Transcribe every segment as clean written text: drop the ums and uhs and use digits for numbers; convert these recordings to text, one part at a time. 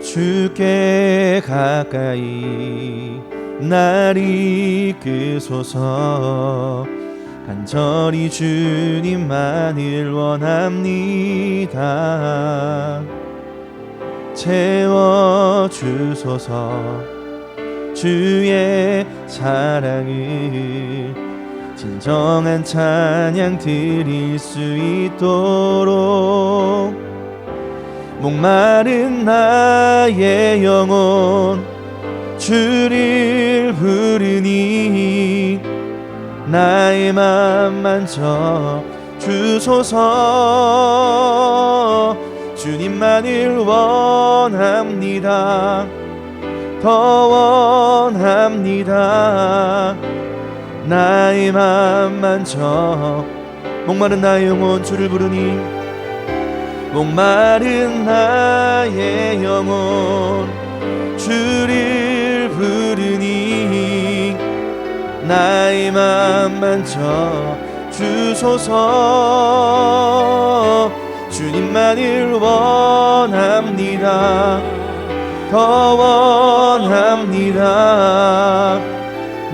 주께 가까이 날 이끄소서. 간절히 주님만을 원합니다. 채워주소서. 주의 사랑을 진정한 찬양 드릴 수 있도록 목마른 나의 영혼 주를 부르니 나의 맘 만져 주소서. 주님만을 원합니다. 더 원합니다. 나의 맘 만져 목마른 나의 영혼 주를 부르니 목마른 나의 영혼 주를 부르니 나의 맘 만져 주소서. 주님만을 원합니다. 더 원합니다.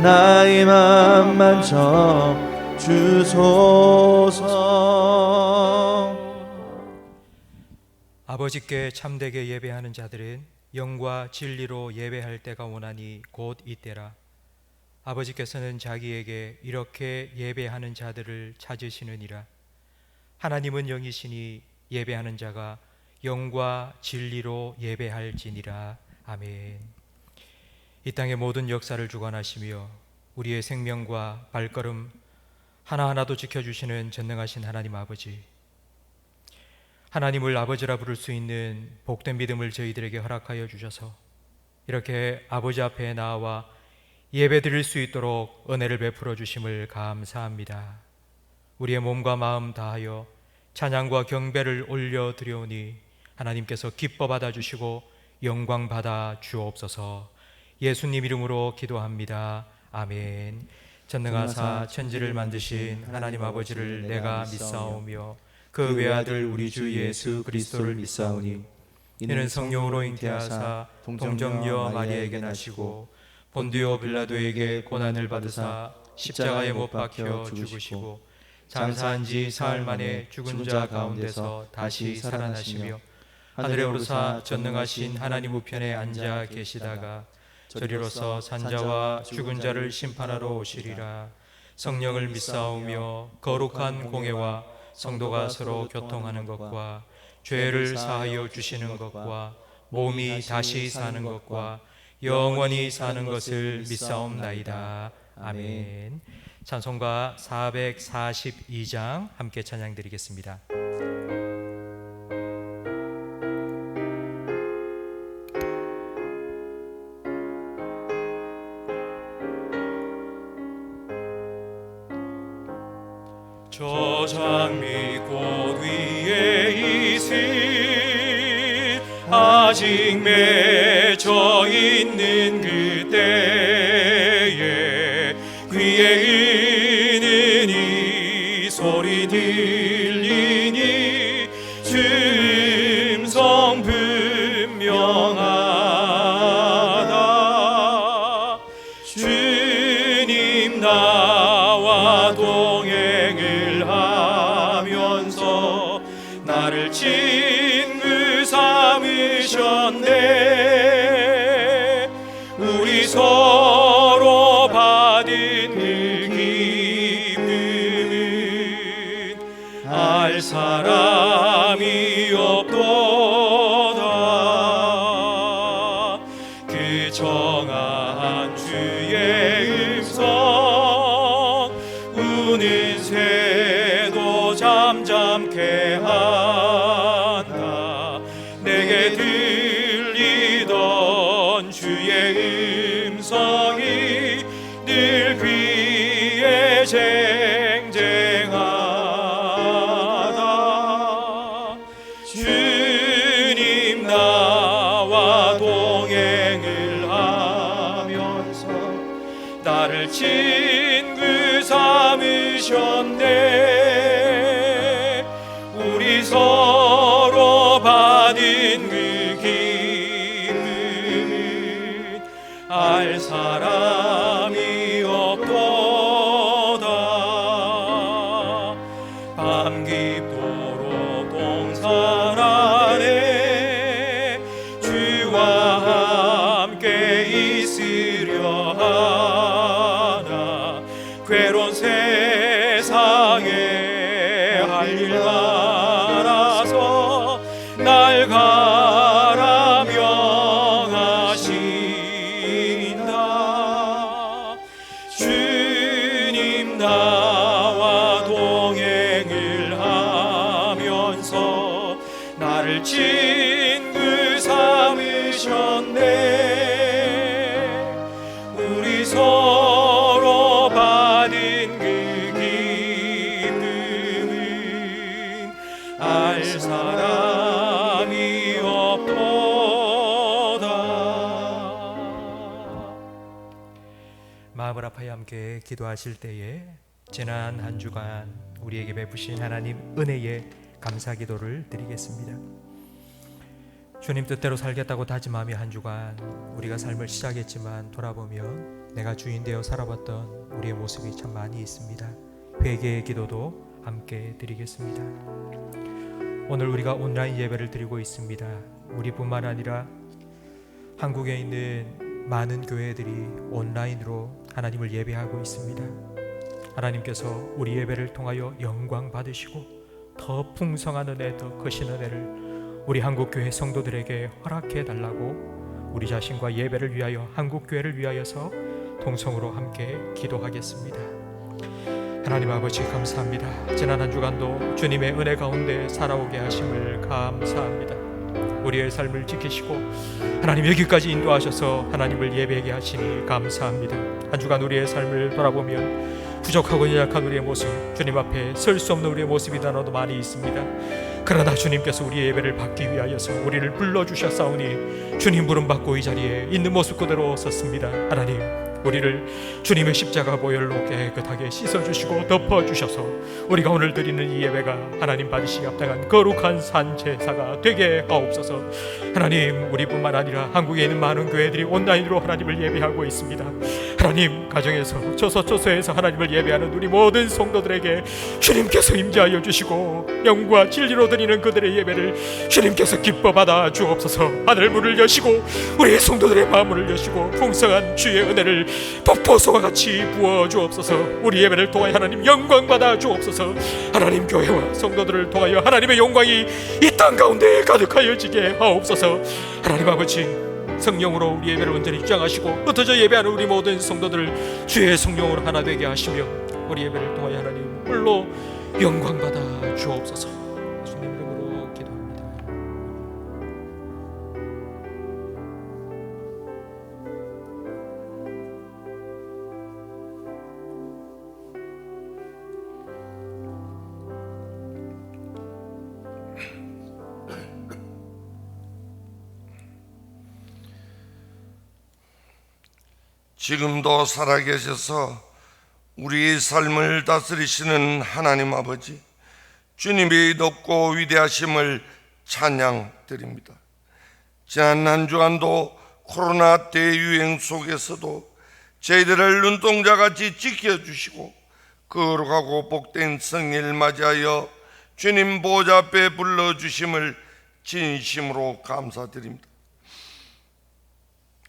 나의 맘 만져 주소서. 아버지께 참되게 예배하는 자들은 영과 진리로 예배할 때가 오나니 곧 이때라. 아버지께서는 자기에게 이렇게 예배하는 자들을 찾으시느니라. 하나님은 영이시니 예배하는 자가 영과 진리로 예배할지니라. 아멘. 이 땅의 모든 역사를 주관하시며 우리의 생명과 발걸음 하나하나도 지켜주시는 전능하신 하나님 아버지, 하나님을 아버지라 부를 수 있는 복된 믿음을 저희들에게 허락하여 주셔서 이렇게 아버지 앞에 나와 예배 드릴 수 있도록 은혜를 베풀어 주심을 감사합니다. 우리의 몸과 마음 다하여 찬양과 경배를 올려드려오니 하나님께서 기뻐 받아주시고 영광 받아 주옵소서. 예수님 이름으로 기도합니다. 아멘. 전능하사 천지를 만드신 하나님 아버지를 내가 믿사오며 그 외아들 우리 주 예수 그리스도를 믿사오니 이는 성령으로 잉태하사 동정녀 마리아에게 나시고 본디오 빌라도에게 고난을 받으사 십자가에 못 박혀 죽으시고 장사한 지 사흘 만에 죽은 자 가운데서 다시 살아나시며 하늘에 오르사 전능하신 하나님 우편에 앉아 계시다가 저리로서 산자와 죽은 자를 심판하러 오시리라. 성령을 믿사오며 거룩한 공회와 성도가 서로 교통하는 것과 죄를 사하여 주시는 것과 몸이 다시 사는 것과 영원히 사는 것을 믿사옵나이다. 아멘. 찬송가 442장 함께 찬양드리겠습니다. 저 장미꽃 위에 이슬 아직 맺혀 있는 그때에 귀에 있는 이 소리 들리니 주 음성 분명하다. 주님 나와 동행을 하면서 나를 친구 삼으셨네. 우리 서로 받은 그 기쁨은 알 사람이 없도다. 그 정한 주의 음성 우는 새도 잠잠케 한다. 내게 들리던 주의 음성이 늘 귀에 쟁쟁하다. 주님 나와 동행을 하면서 나를 친구 삼으셨네. 우리 서로 받은 그 알 사람이 없도다. 밤 깊도록 동산 안에 주와 함께 있으려 하나. 괴로운 세상에 할 일 많아서 날 가라 명하신다. 주님 나와 동행을 하면서 나를 친구 삼으셨네. 우리 서로 받은 그 기쁨은 알 사람이 없도다. 마음을 아파야 함께 기도하실 때에 지난 한 주간 우리에게 베푸신 하나님 은혜에 감사 기도를 드리겠습니다. 주님 뜻대로 살겠다고 다짐하며 한 주간 우리가 삶을 시작했지만 돌아보면 내가 주인 되어 살아왔던 우리의 모습이 참 많이 있습니다. 회개의 기도도 함께 드리겠습니다. 오늘 우리가 온라인 예배를 드리고 있습니다. 우리뿐만 아니라 한국에 있는 많은 교회들이 온라인으로 하나님을 예배하고 있습니다. 하나님께서 우리 예배를 통하여 영광 받으시고 더 풍성한 은혜, 더 크신 은혜를 우리 한국교회 성도들에게 허락해 달라고 우리 자신과 예배를 위하여 한국교회를 위하여서 통성으로 함께 기도하겠습니다. 하나님 아버지 감사합니다. 지난 한 주간도 주님의 은혜 가운데 살아오게 하심을 감사합니다. 우리의 삶을 지키시고 하나님 여기까지 인도하셔서 하나님을 예배하게 하시니 감사합니다. 한 주간 우리의 삶을 돌아보면 부족하고 연약한 우리의 모습, 주님 앞에 설 수 없는 우리의 모습이 나눠도 많이 있습니다. 그러나 주님께서 우리의 예배를 받기 위하여서 우리를 불러주셨사오니 주님 부름받고 이 자리에 있는 모습 그대로 섰습니다. 하나님 우리를 주님의 십자가 보혈로 깨끗하게 씻어주시고 덮어주셔서 우리가 오늘 드리는 이 예배가 하나님 받으시기 합당한 거룩한 산제사가 되게 하옵소서. 하나님 우리뿐만 아니라 한국에 있는 많은 교회들이 온라인으로 하나님을 예배하고 있습니다. 하나님 가정에서 초소초소에서 하나님을 예배하는 우리 모든 성도들에게 주님께서 임재하여 주시고 영과 진리로 드리는 그들의 예배를 주님께서 기뻐 받아 주옵소서. 하늘 문을 여시고 우리의 성도들의 마음을 여시고 풍성한 주의 은혜를 폭포수와 같이 부어 주옵소서. 우리 예배를 통하여 하나님 영광 받아 주옵소서. 하나님 교회와 성도들을 통하여 하나님의 영광이 이 땅 가운데 가득하여지게 하옵소서. 하나님 아버지 성령으로 우리 예배를 온전히 주장하시고 흩어져 예배하는 우리 모든 성도들을 주의 성령으로 하나 되게 하시며 우리 예배를 통하여 하나님 홀로 영광 받아 주옵소서. 예수님 이름으로 기도합니다. 지금도 살아계셔서 우리의 삶을 다스리시는 하나님 아버지, 주님의 높고 위대하심을 찬양드립니다. 지난 한 주간도 코로나 대유행 속에서도 저희들을 눈동자같이 지켜주시고 거룩하고 복된 성일 맞이하여 주님 보좌 앞에 불러주심을 진심으로 감사드립니다.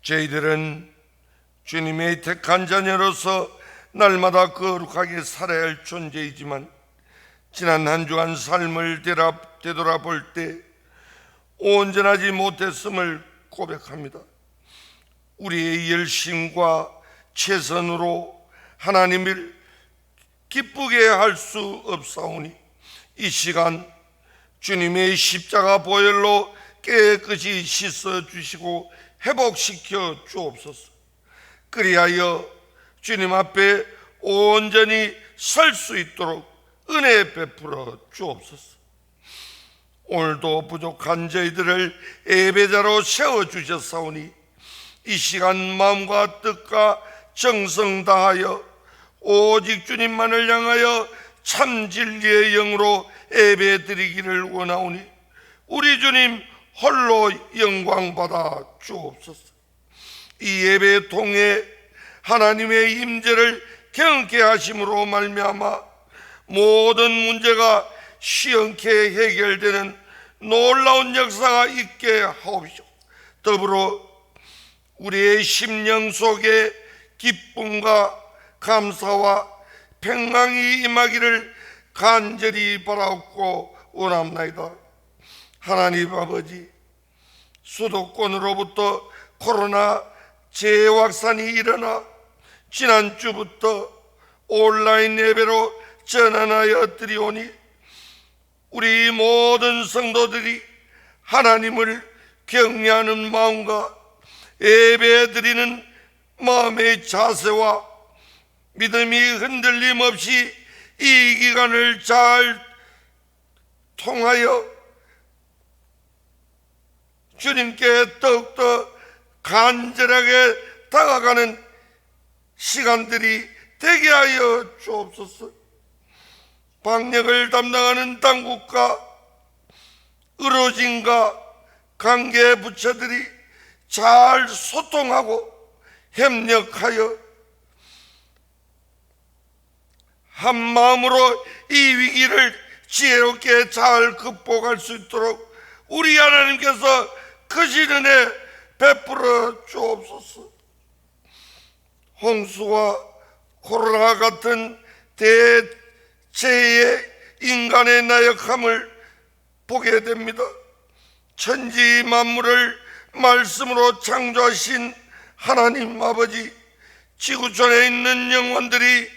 저희들은 주님의 택한 자녀로서 날마다 거룩하게 살아야 할 존재이지만 지난 한 주간 삶을 되돌아볼 때 온전하지 못했음을 고백합니다. 우리의 열심과 최선으로 하나님을 기쁘게 할 수 없사오니 이 시간 주님의 십자가 보혈로 깨끗이 씻어주시고 회복시켜 주옵소서. 그리하여 주님 앞에 온전히 설 수 있도록 은혜 베풀어 주옵소서. 오늘도 부족한 저희들을 예배자로 세워주셨사오니 이 시간 마음과 뜻과 정성 다하여 오직 주님만을 향하여 참 진리의 영으로 예배 드리기를 원하오니 우리 주님 홀로 영광 받아 주옵소서. 이 예배 통해 하나님의 임재를 경험케 하심으로 말미암아 모든 문제가 시원케 해결되는 놀라운 역사가 있게 하옵시고, 더불어 우리의 심령 속에 기쁨과 감사와 평강이 임하기를 간절히 바라옵고 원합나이다. 하나님 아버지, 수도권으로부터 코로나 재확산이 일어나 지난주부터 온라인 예배로 전환하여 드리오니 우리 모든 성도들이 하나님을 경외하는 마음과 예배 드리는 마음의 자세와 믿음이 흔들림 없이 이 기간을 잘 통하여 주님께 더욱더 간절하게 다가가는 시간들이 되게 하여 주옵소서. 방역을 담당하는 당국과 의료진과 관계 부처들이 잘 소통하고 협력하여 한 마음으로 이 위기를 지혜롭게 잘 극복할 수 있도록 우리 하나님께서 크신 은혜 베풀어 주옵소서. 홍수와 코로나 같은 대재해의 인간의 나약함을 보게 됩니다. 천지 만물을 말씀으로 창조하신 하나님 아버지, 지구촌에 있는 영혼들이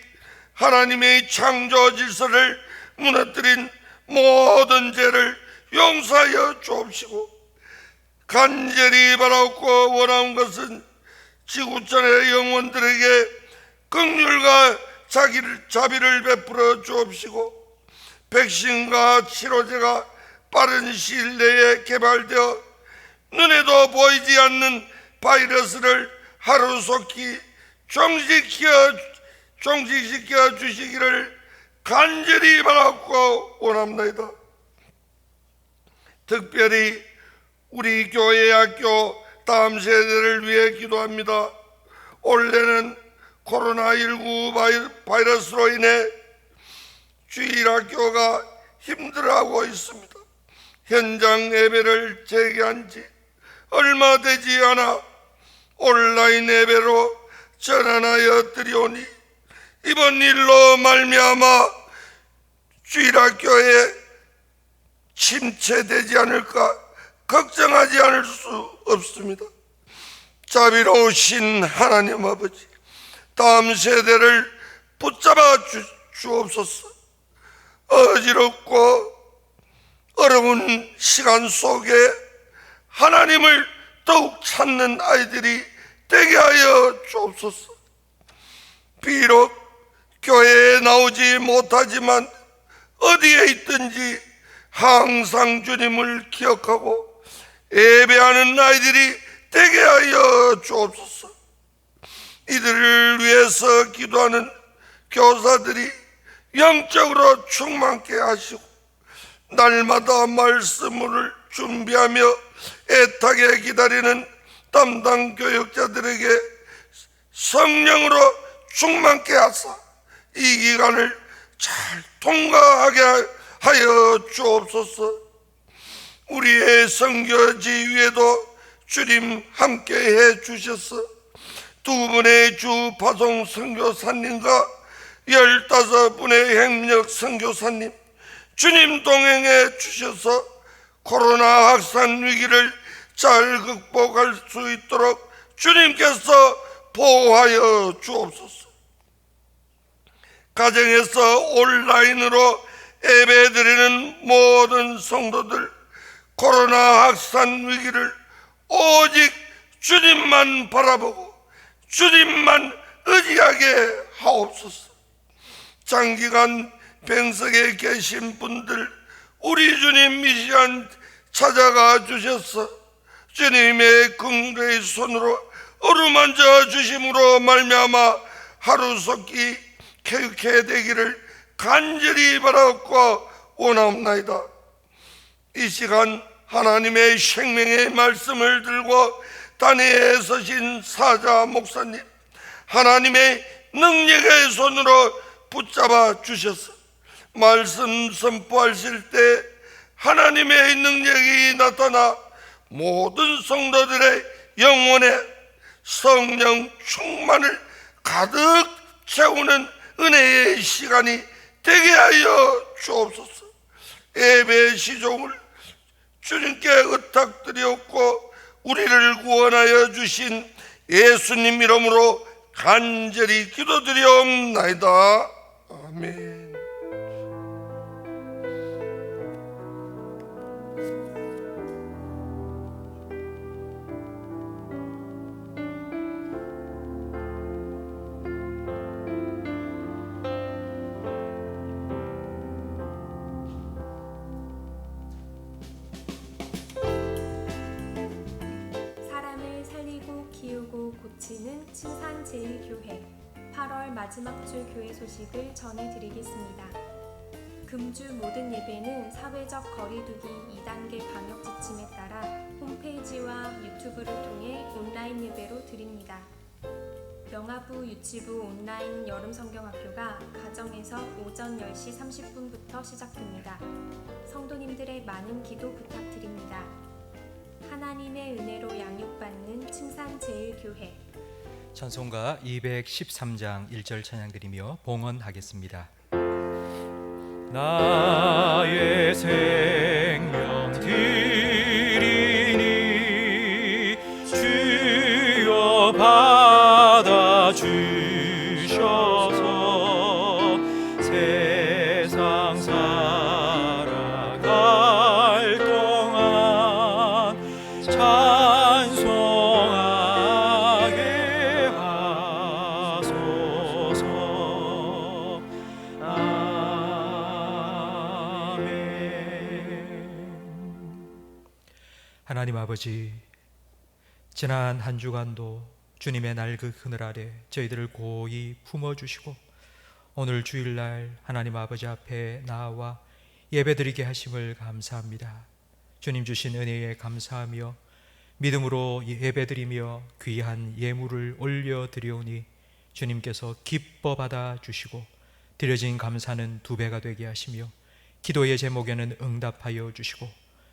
하나님의 창조 질서를 무너뜨린 모든 죄를 용서하여 주옵시고, 간절히 바라옵고 원하는 것은 지구촌의 영혼들에게 긍휼과 자비를 베풀어 주옵시고, 백신과 치료제가 빠른 시일 내에 개발되어 눈에도 보이지 않는 바이러스를 하루속히 종식시켜 주시기를 간절히 바라고 원합니다. 특별히 우리 교회 학교 다음 세대를 위해 기도합니다. 올해는 코로나19 바이러스로 인해 주일학교가 힘들어하고 있습니다. 현장 예배를 재개한 지 얼마 되지 않아 온라인 예배로 전환하여 드리오니 이번 일로 말미암아 주일학교에 침체되지 않을까 걱정하지 않을 수 없습니다. 자비로우신 하나님 아버지, 다음 세대를 붙잡아 주옵소서. 어지럽고 어려운 시간 속에 하나님을 더욱 찾는 아이들이 되게 하여 주옵소서. 비록 교회에 나오지 못하지만 어디에 있든지 항상 주님을 기억하고 예배하는 아이들이 되게 하여 주옵소서. 이들을 위해서 기도하는 교사들이 영적으로 충만케 하시고 날마다 말씀을 준비하며 애타게 기다리는 담당 교육자들에게 성령으로 충만케 하사 이 기간을 잘 통과하게 하여 주옵소서. 우리의 선교지 위에도 주님 함께해 주셔서 두 분의 주 파송 선교사님과 15분의 행력 선교사님 주님 동행해 주셔서 코로나 확산 위기를 잘 극복할 수 있도록 주님께서 보호하여 주옵소서. 가정에서 온라인으로 예배드리는 모든 성도들 코로나 확산 위기를 오직 주님만 바라보고 주님만 의지하게 하옵소서. 장기간 병석에 계신 분들 우리 주님 이 시간 찾아가 주셔서 주님의 긍휼의 손으로 어루만져 주심으로 말미암아 하루속히 쾌유케 되기를 간절히 바라옵고 원하옵나이다. 이 시간 하나님의 생명의 말씀을 들고 단위에 서신 사자 목사님, 하나님의 능력의 손으로 붙잡아 주셔서 말씀 선포하실 때 하나님의 능력이 나타나 모든 성도들의 영혼에 성령 충만을 가득 채우는 은혜의 시간이 되게 하여 주옵소서. 예배 시종을 주님께 의탁드리옵고 우리를 구원하여 주신 예수님 이름으로 간절히 기도드리옵나이다. 아멘. 사람을 살리고 키우고 고치는 칭산제일교회 8월 마지막 주 교회 소식을 전해드리겠습니다. 금주 모든 예배는 사회적 거리두기 2단계 방역 지침에 따라 홈페이지와 유튜브를 통해 온라인 예배로 드립니다. 명하부 유치부 온라인 여름 성경학교가 가정에서 오전 10시 30분부터 시작됩니다. 성도님들의 많은 기도 부탁드립니다. 하나님의 은혜로 양육받는 칭산제일교회 찬송가 213장 1절 찬양드리며 봉헌하겠습니다. 나의 생명 드리니 주여 받아 주셔서 세상 살아갈 동안 찬송하게 하소서. 하나님 아버지, 지난 한 주간도 주님의 날그 그늘 아래 저희들을 고이 품어주시고 오늘 주일날 하나님 아버지 앞에 나와 예배드리게 하심을 감사합니다. 주님 주신 은혜에 감사하며 믿음으로 예배드리며 귀한 예물을 올려드리오니 주님께서 기뻐 받아주시고 드려진 감사는 2배가 되게 하시며 기도의 제목에는 응답하여 주시고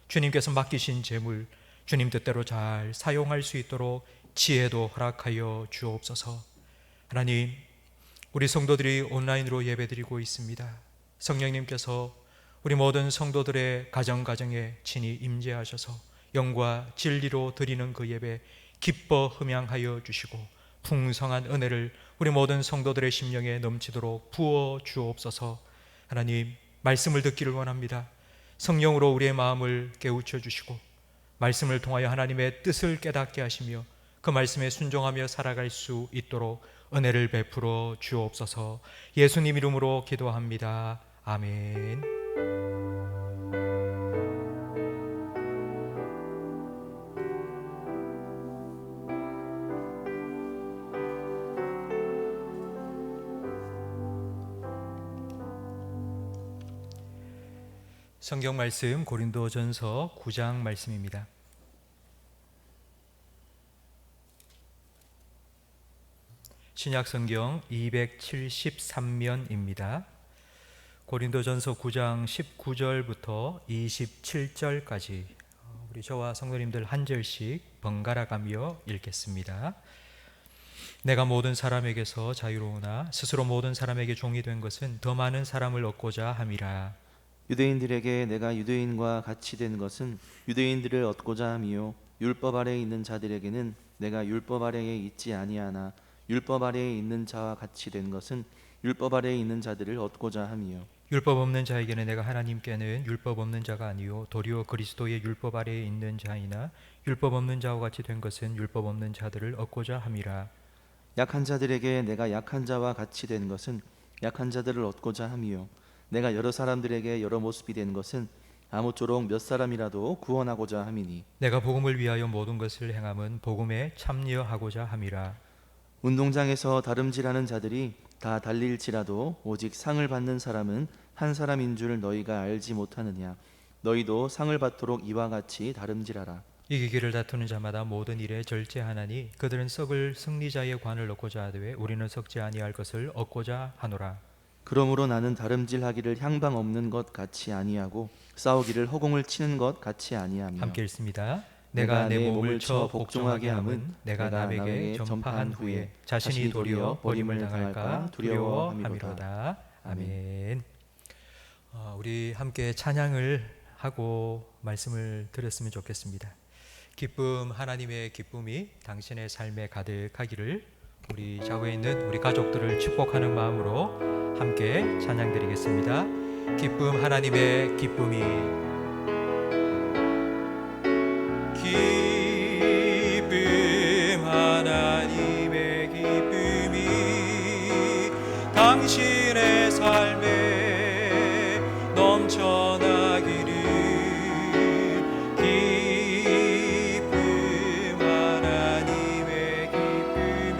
주님께서 맡기신 재물 주님 뜻대로 잘 사용할 수 있도록 지혜도 허락하여 주옵소서. 하나님, 우리 성도들이 온라인으로 예배드리고 있습니다. 성령님께서 우리 모든 성도들의 가정가정에 친히 임재하셔서 영과 진리로 드리는 그 예배 기뻐 흠양하여 주시고 풍성한 은혜를 우리 모든 성도들의 심령에 넘치도록 부어 주옵소서. 하나님, 말씀을 듣기를 원합니다. 성령으로 우리의 마음을 깨우쳐 주시고 말씀을 통하여 하나님의 뜻을 깨닫게 하시며 그 말씀에 순종하며 살아갈 수 있도록 은혜를 베풀어 주옵소서. 예수님 이름으로 기도합니다. 아멘. 성경 말씀 고린도전서 9장 말씀입니다. 신약 성경 273면입니다. 고린도전서 9장 19절부터 27절까지 우리 저와 성도님들 한 절씩 번갈아 가며 읽겠습니다. 내가 모든 사람에게서 자유로우나 스스로 모든 사람에게 종이 된 것은 더 많은 사람을 얻고자 함이라. 유대인들에게 내가 유대인과 같이 된 것은 유대인들을 얻고자 함이요 율법 아래에 있는 자들에게는 내가 율법 아래에 있지 아니하나 율법 아래에 있는 자와 같이 된 것은 율법 아래에 있는 자들을 얻고자 함이요 율법 없는 자에게는 내가 하나님께는 율법 없는 자가 아니요 도리어 그리스도의 율법 아래에 있는 자이나 율법 없는 자와 같이 된 것은 율법 없는 자들을 얻고자 함이라. 약한 자들에게 내가 약한 자와 같이 된 것은 약한 자들을 얻고자 함이요 내가 여러 사람들에게 여러 모습이 된 것은 아무쪼록 몇 사람이라도 구원하고자 함이니 내가 복음을 위하여 모든 것을 행함은 복음에 참여하고자 함이라. 운동장에서 다름질하는 자들이 다 달릴지라도 오직 상을 받는 사람은 한 사람인 줄 너희가 알지 못하느냐. 너희도 상을 받도록 이와 같이 다름질하라. 이기기를 다투는 자마다 모든 일에 절제하나니 그들은 썩을 승리자의 관을 얻고자 하되 우리는 썩지 아니할 것을 얻고자 하노라. 그러므로 나는 다름질하기를 향방 없는 것 같이 아니하고 싸우기를 허공을 치는 것 같이 아니하며 함께 읽습니다. 내가 내 몸을 쳐 복종하게 함은 내가 남에게 전파한 후에 자신이 도리어 버림을 당할까 두려워함이로다. 아멘. 우리 함께 찬양을 하고 말씀을 드렸으면 좋겠습니다. 기쁨, 하나님의 기쁨이 당신의 삶에 가득하기를 우리 좌우에 있는 우리 가족들을 축복하는 마음으로 함께 찬양 드리겠습니다. 기쁨, 하나님의 기쁨이 기쁨 하나님의 기쁨이 당신의 삶에 넘쳐나기를 기쁨 하나님의 기쁨이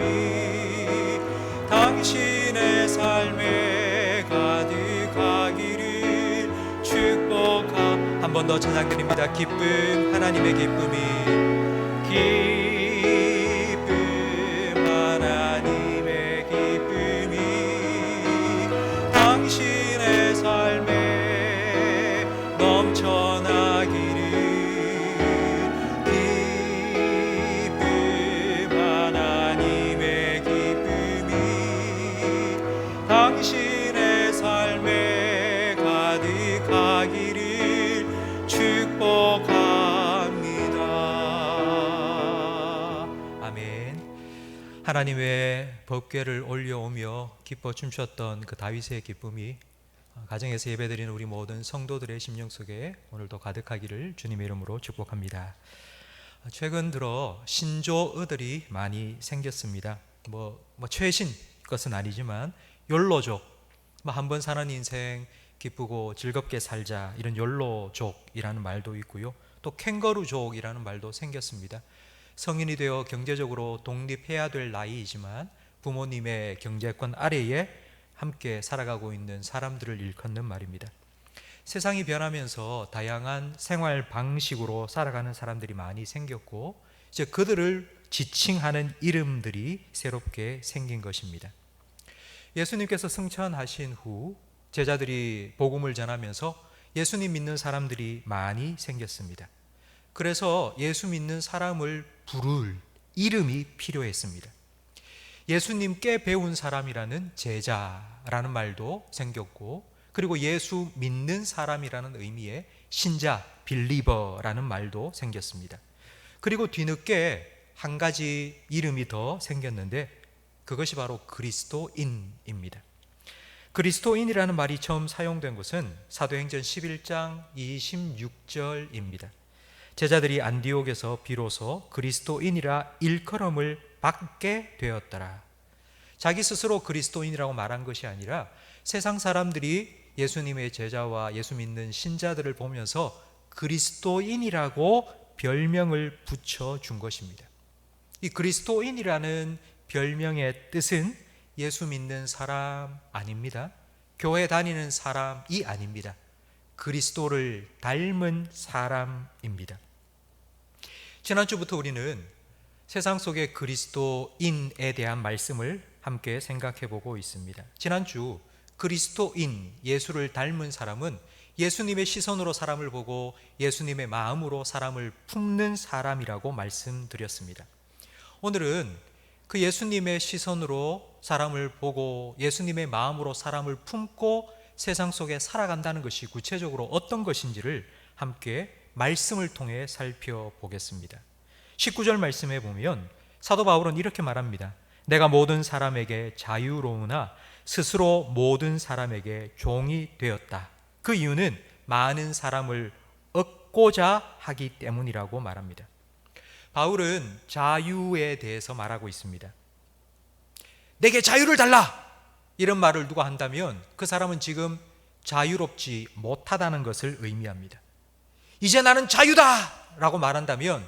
당신의 삶에 가득하기를 축복하 한 번 더 찬양드립니다. 기쁨 하나님의 기쁨이 기쁨 하나님의 기쁨이 당신의 삶에 넘쳐나기를 기쁨 하나님의 기쁨이 당신의 삶에 가득하기를 축복합니다. 아멘. 하나님의 법궤를 올려오며 기뻐 춤췄던 그 다윗의 기쁨이 가정에서 예배드리는 우리 모든 성도들의 심령 속에 오늘도 가득하기를 주님의 이름으로 축복합니다. 최근 들어 신조어들이 많이 생겼습니다. 최신 것은 아니지만 욜로족, 한 번 사는 인생 기쁘고 즐겁게 살자, 이런 욜로족이라는 말도 있고요. 또 캥거루족이라는 말도 생겼습니다. 성인이 되어 경제적으로 독립해야 될 나이이지만 부모님의 경제권 아래에 함께 살아가고 있는 사람들을 일컫는 말입니다. 세상이 변하면서 다양한 생활 방식으로 살아가는 사람들이 많이 생겼고 이제 그들을 지칭하는 이름들이 새롭게 생긴 것입니다. 예수님께서 승천하신 후 제자들이 복음을 전하면서 예수님 믿는 사람들이 많이 생겼습니다. 그래서 예수 믿는 사람을 부를 이름이 필요했습니다. 예수님께 배운 사람이라는 제자라는 말도 생겼고, 그리고 예수 믿는 사람이라는 의미의 신자, 빌리버라는 말도 생겼습니다. 그리고 뒤늦게 한 가지 이름이 더 생겼는데 그것이 바로 그리스도인입니다. 그리스도인이라는 말이 처음 사용된 것은 사도행전 11장 26절입니다. 제자들이 안디옥에서 비로소 그리스도인이라 일컬음을 받게 되었더라. 자기 스스로 그리스도인이라고 말한 것이 아니라 세상 사람들이 예수님의 제자와 예수 믿는 신자들을 보면서 그리스도인이라고 별명을 붙여준 것입니다. 이 그리스도인이라는 별명의 뜻은 예수 믿는 사람 아닙니다. 교회 다니는 사람이 아닙니다. 그리스도를 닮은 사람입니다. 지난주부터 우리는 세상 속의 그리스도인에 대한 말씀을 함께 생각해 보고 있습니다. 지난주 그리스도인, 예수를 닮은 사람은 예수님의 시선으로 사람을 보고 예수님의 마음으로 사람을 품는 사람이라고 말씀드렸습니다. 오늘은 그 예수님의 시선으로 사람을 보고 예수님의 마음으로 사람을 품고 세상 속에 살아간다는 것이 구체적으로 어떤 것인지를 함께 말씀을 통해 살펴보겠습니다. 19절 말씀에 보면 사도 바울은 이렇게 말합니다. 내가 모든 사람에게 자유로우나 스스로 모든 사람에게 종이 되었다. 그 이유는 많은 사람을 얻고자 하기 때문이라고 말합니다. 바울은 자유에 대해서 말하고 있습니다. 내게 자유를 달라! 이런 말을 누가 한다면 그 사람은 지금 자유롭지 못하다는 것을 의미합니다. 이제 나는 자유다! 라고 말한다면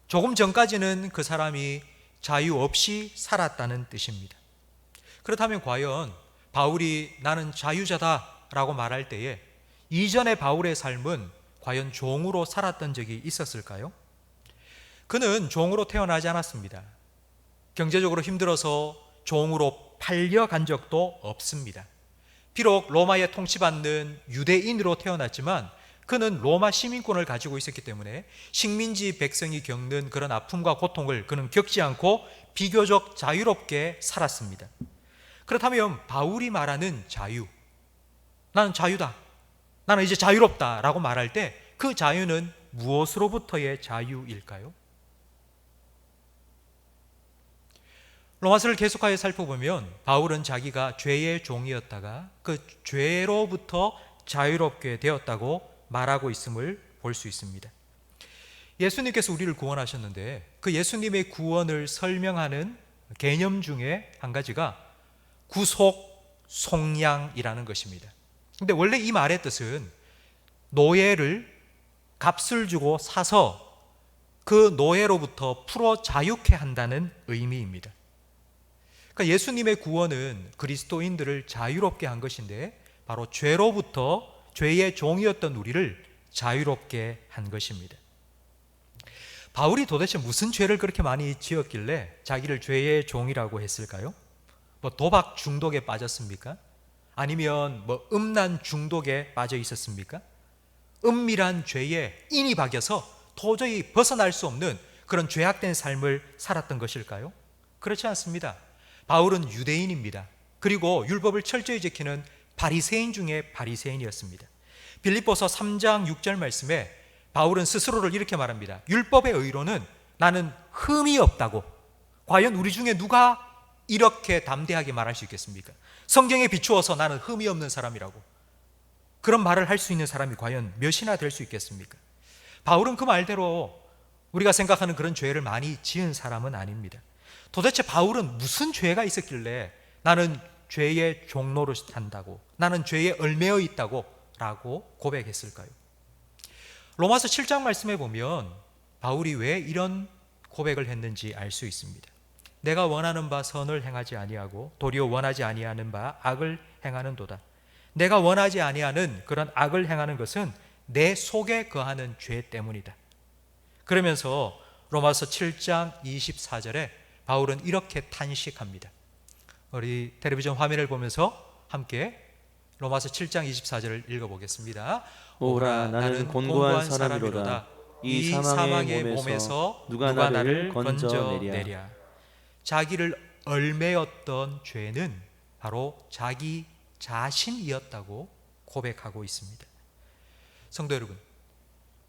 조금 전까지는 그 사람이 자유 없이 살았다는 뜻입니다. 그렇다면 과연 바울이 나는 자유자다 라고 말할 때에 이전의 바울의 삶은 과연 종으로 살았던 적이 있었을까요? 그는 종으로 태어나지 않았습니다. 경제적으로 힘들어서 종으로 팔려간 적도 없습니다. 비록 로마에 통치받는 유대인으로 태어났지만 그는 로마 시민권을 가지고 있었기 때문에 식민지 백성이 겪는 그런 아픔과 고통을 그는 겪지 않고 비교적 자유롭게 살았습니다. 그렇다면 바울이 말하는 자유, 나는 자유다, 나는 이제 자유롭다 라고 말할 때 그 자유는 무엇으로부터의 자유일까요? 로마서를 계속하여 살펴보면 바울은 자기가 죄의 종이었다가 그 죄로부터 자유롭게 되었다고 말하고 있음을 볼 수 있습니다. 예수님께서 우리를 구원하셨는데 그 예수님의 구원을 설명하는 개념 중에 한 가지가 구속, 속량이라는 것입니다. 근데 원래 이 말의 뜻은 노예를 값을 주고 사서 그 노예로부터 풀어 자유케 한다는 의미입니다. 그러니까 예수님의 구원은 그리스도인들을 자유롭게 한 것인데 바로 죄로부터 죄의 종이었던 우리를 자유롭게 한 것입니다. 바울이 도대체 무슨 죄를 그렇게 많이 지었길래 자기를 죄의 종이라고 했을까요? 뭐 도박 중독에 빠졌습니까? 아니면 뭐 음란 중독에 빠져 있었습니까? 은밀한 죄에 인이 박여서 도저히 벗어날 수 없는 그런 죄악된 삶을 살았던 것일까요? 그렇지 않습니다. 바울은 유대인입니다. 그리고 율법을 철저히 지키는 바리새인 중에 바리새인이었습니다. 빌립보서 3장 6절 말씀에 바울은 스스로를 이렇게 말합니다. 율법의 의로는 나는 흠이 없다고. 과연 우리 중에 누가 이렇게 담대하게 말할 수 있겠습니까? 성경에 비추어서 나는 흠이 없는 사람이라고. 그런 말을 할 수 있는 사람이 과연 몇이나 될 수 있겠습니까? 바울은 그 말대로 우리가 생각하는 그런 죄를 많이 지은 사람은 아닙니다. 도대체 바울은 무슨 죄가 있었길래 나는 죄의 종로를 한다고, 나는 죄에 얽매여 있다고 라고 고백했을까요? 로마서 7장 말씀에 보면 바울이 왜 이런 고백을 했는지 알 수 있습니다. 내가 원하는 바 선을 행하지 아니하고 도리어 원하지 아니하는 바 악을 행하는도다. 내가 원하지 아니하는 그런 악을 행하는 것은 내 속에 거하는 죄 때문이다. 그러면서 로마서 7장 24절에 바울은 이렇게 탄식합니다. 우리 텔레비전 화면을 보면서 함께 로마서 7장 24절을 읽어보겠습니다. 오라 나는 곤고한 사람이로다. 이 사망의 몸에서 누가 나를 건져내랴. 자기를 얽매였던 죄는 바로 자기 자신이었다고 고백하고 있습니다. 성도 여러분,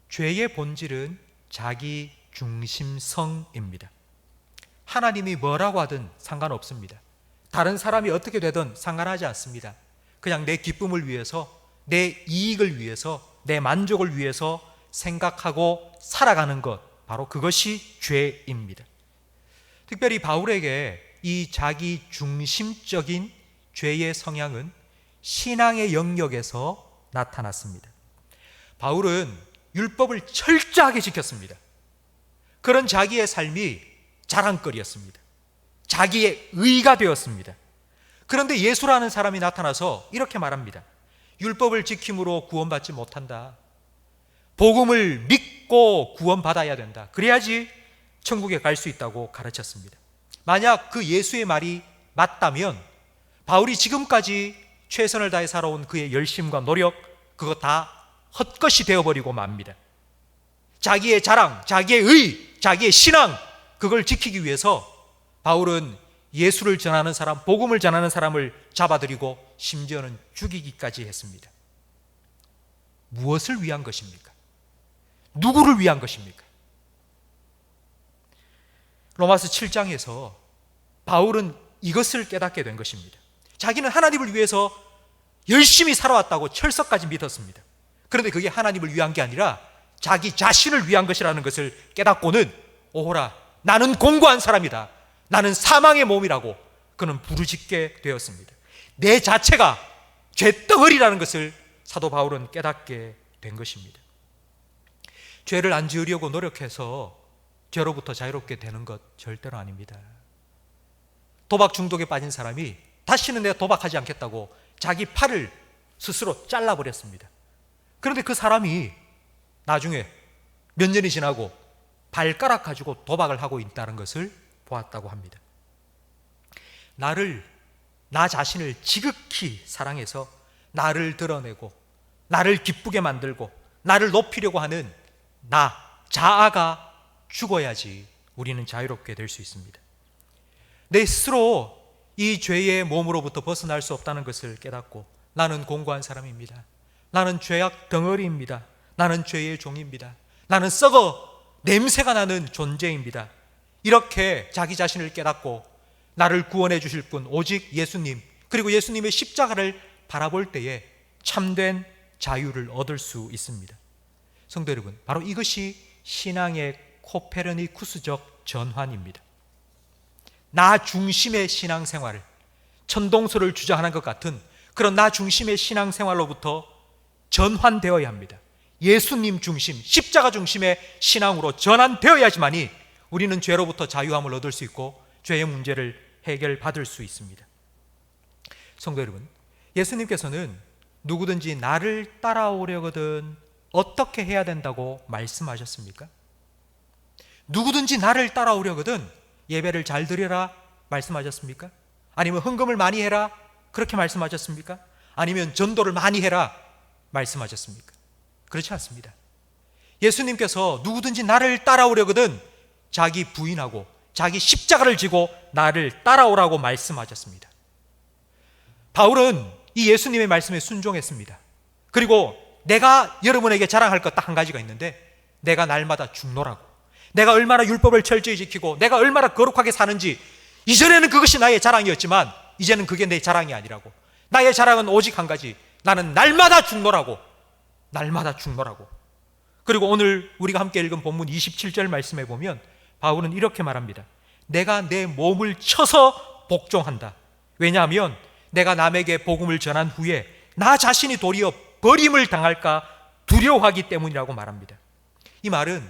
죄의 본질은 자기 중심성입니다. 하나님이 뭐라고 하든 상관없습니다. 다른 사람이 어떻게 되든 상관하지 않습니다. 그냥 내 기쁨을 위해서, 내 이익을 위해서, 내 만족을 위해서 생각하고 살아가는 것, 바로 그것이 죄입니다. 특별히 바울에게 이 자기 중심적인 죄의 성향은 신앙의 영역에서 나타났습니다. 바울은 율법을 철저하게 지켰습니다. 그런 자기의 삶이 자랑거리였습니다. 자기의 의가 되었습니다. 그런데 예수라는 사람이 나타나서 이렇게 말합니다. 율법을 지킴으로 구원받지 못한다. 복음을 믿고 구원받아야 된다. 그래야지 천국에 갈 수 있다고 가르쳤습니다. 만약 그 예수의 말이 맞다면 바울이 지금까지 최선을 다해 살아온 그의 열심과 노력, 그거 다 헛것이 되어버리고 맙니다. 자기의 자랑, 자기의 의, 자기의 신앙, 그걸 지키기 위해서 바울은 예수를 전하는 사람, 복음을 전하는 사람을 잡아들이고 심지어는 죽이기까지 했습니다. 무엇을 위한 것입니까? 누구를 위한 것입니까? 로마서 7장에서 바울은 이것을 깨닫게 된 것입니다. 자기는 하나님을 위해서 열심히 살아왔다고 철석까지 믿었습니다. 그런데 그게 하나님을 위한 게 아니라 자기 자신을 위한 것이라는 것을 깨닫고는 오호라, 나는 공고한 사람이다. 나는 사망의 몸이라고 그는 부르짖게 되었습니다. 내 자체가 죄덩어리라는 것을 사도 바울은 깨닫게 된 것입니다. 죄를 안 지으려고 노력해서 죄로부터 자유롭게 되는 것 절대로 아닙니다. 도박 중독에 빠진 사람이 다시는 내가 도박하지 않겠다고 자기 팔을 스스로 잘라버렸습니다. 그런데 그 사람이 나중에 몇 년이 지나고 발가락 가지고 도박을 하고 있다는 것을 보았다고 합니다. 나 자신을 지극히 사랑해서 나를 드러내고 나를 기쁘게 만들고 나를 높이려고 하는 자아가 죽어야지 우리는 자유롭게 될 수 있습니다. 내 스스로 이 죄의 몸으로부터 벗어날 수 없다는 것을 깨닫고 나는 공고한 사람입니다. 나는 죄악 덩어리입니다. 나는 죄의 종입니다. 나는 썩어 냄새가 나는 존재입니다. 이렇게 자기 자신을 깨닫고 나를 구원해 주실 분 오직 예수님, 그리고 예수님의 십자가를 바라볼 때에 참된 자유를 얻을 수 있습니다. 성도 여러분, 바로 이것이 신앙의 코페르니쿠스적 전환입니다. 나 중심의 신앙생활을, 천동설을 주장하는 것 같은 그런 나 중심의 신앙생활로부터 전환되어야 합니다. 예수님 중심, 십자가 중심의 신앙으로 전환되어야지만이 우리는 죄로부터 자유함을 얻을 수 있고 죄의 문제를 해결받을 수 있습니다. 성도 여러분, 예수님께서는 누구든지 나를 따라오려거든 어떻게 해야 된다고 말씀하셨습니까? 누구든지 나를 따라오려거든 예배를 잘 드려라 말씀하셨습니까? 아니면 헌금을 많이 해라 그렇게 말씀하셨습니까? 아니면 전도를 많이 해라 말씀하셨습니까? 그렇지 않습니다. 예수님께서 누구든지 나를 따라오려거든 자기 부인하고 자기 십자가를 지고 나를 따라오라고 말씀하셨습니다. 바울은 이 예수님의 말씀에 순종했습니다. 그리고 내가 여러분에게 자랑할 것 딱 한 가지가 있는데, 내가 날마다 죽노라고, 내가 얼마나 율법을 철저히 지키고 내가 얼마나 거룩하게 사는지, 이전에는 그것이 나의 자랑이었지만 이제는 그게 내 자랑이 아니라고, 나의 자랑은 오직 한 가지, 나는 날마다 죽노라고, 날마다 죽노라고. 그리고 오늘 우리가 함께 읽은 본문 27절 말씀에 보면 바울은 이렇게 말합니다. 내가 내 몸을 쳐서 복종한다. 왜냐하면 내가 남에게 복음을 전한 후에 나 자신이 도리어 버림을 당할까 두려워하기 때문이라고 말합니다. 이 말은,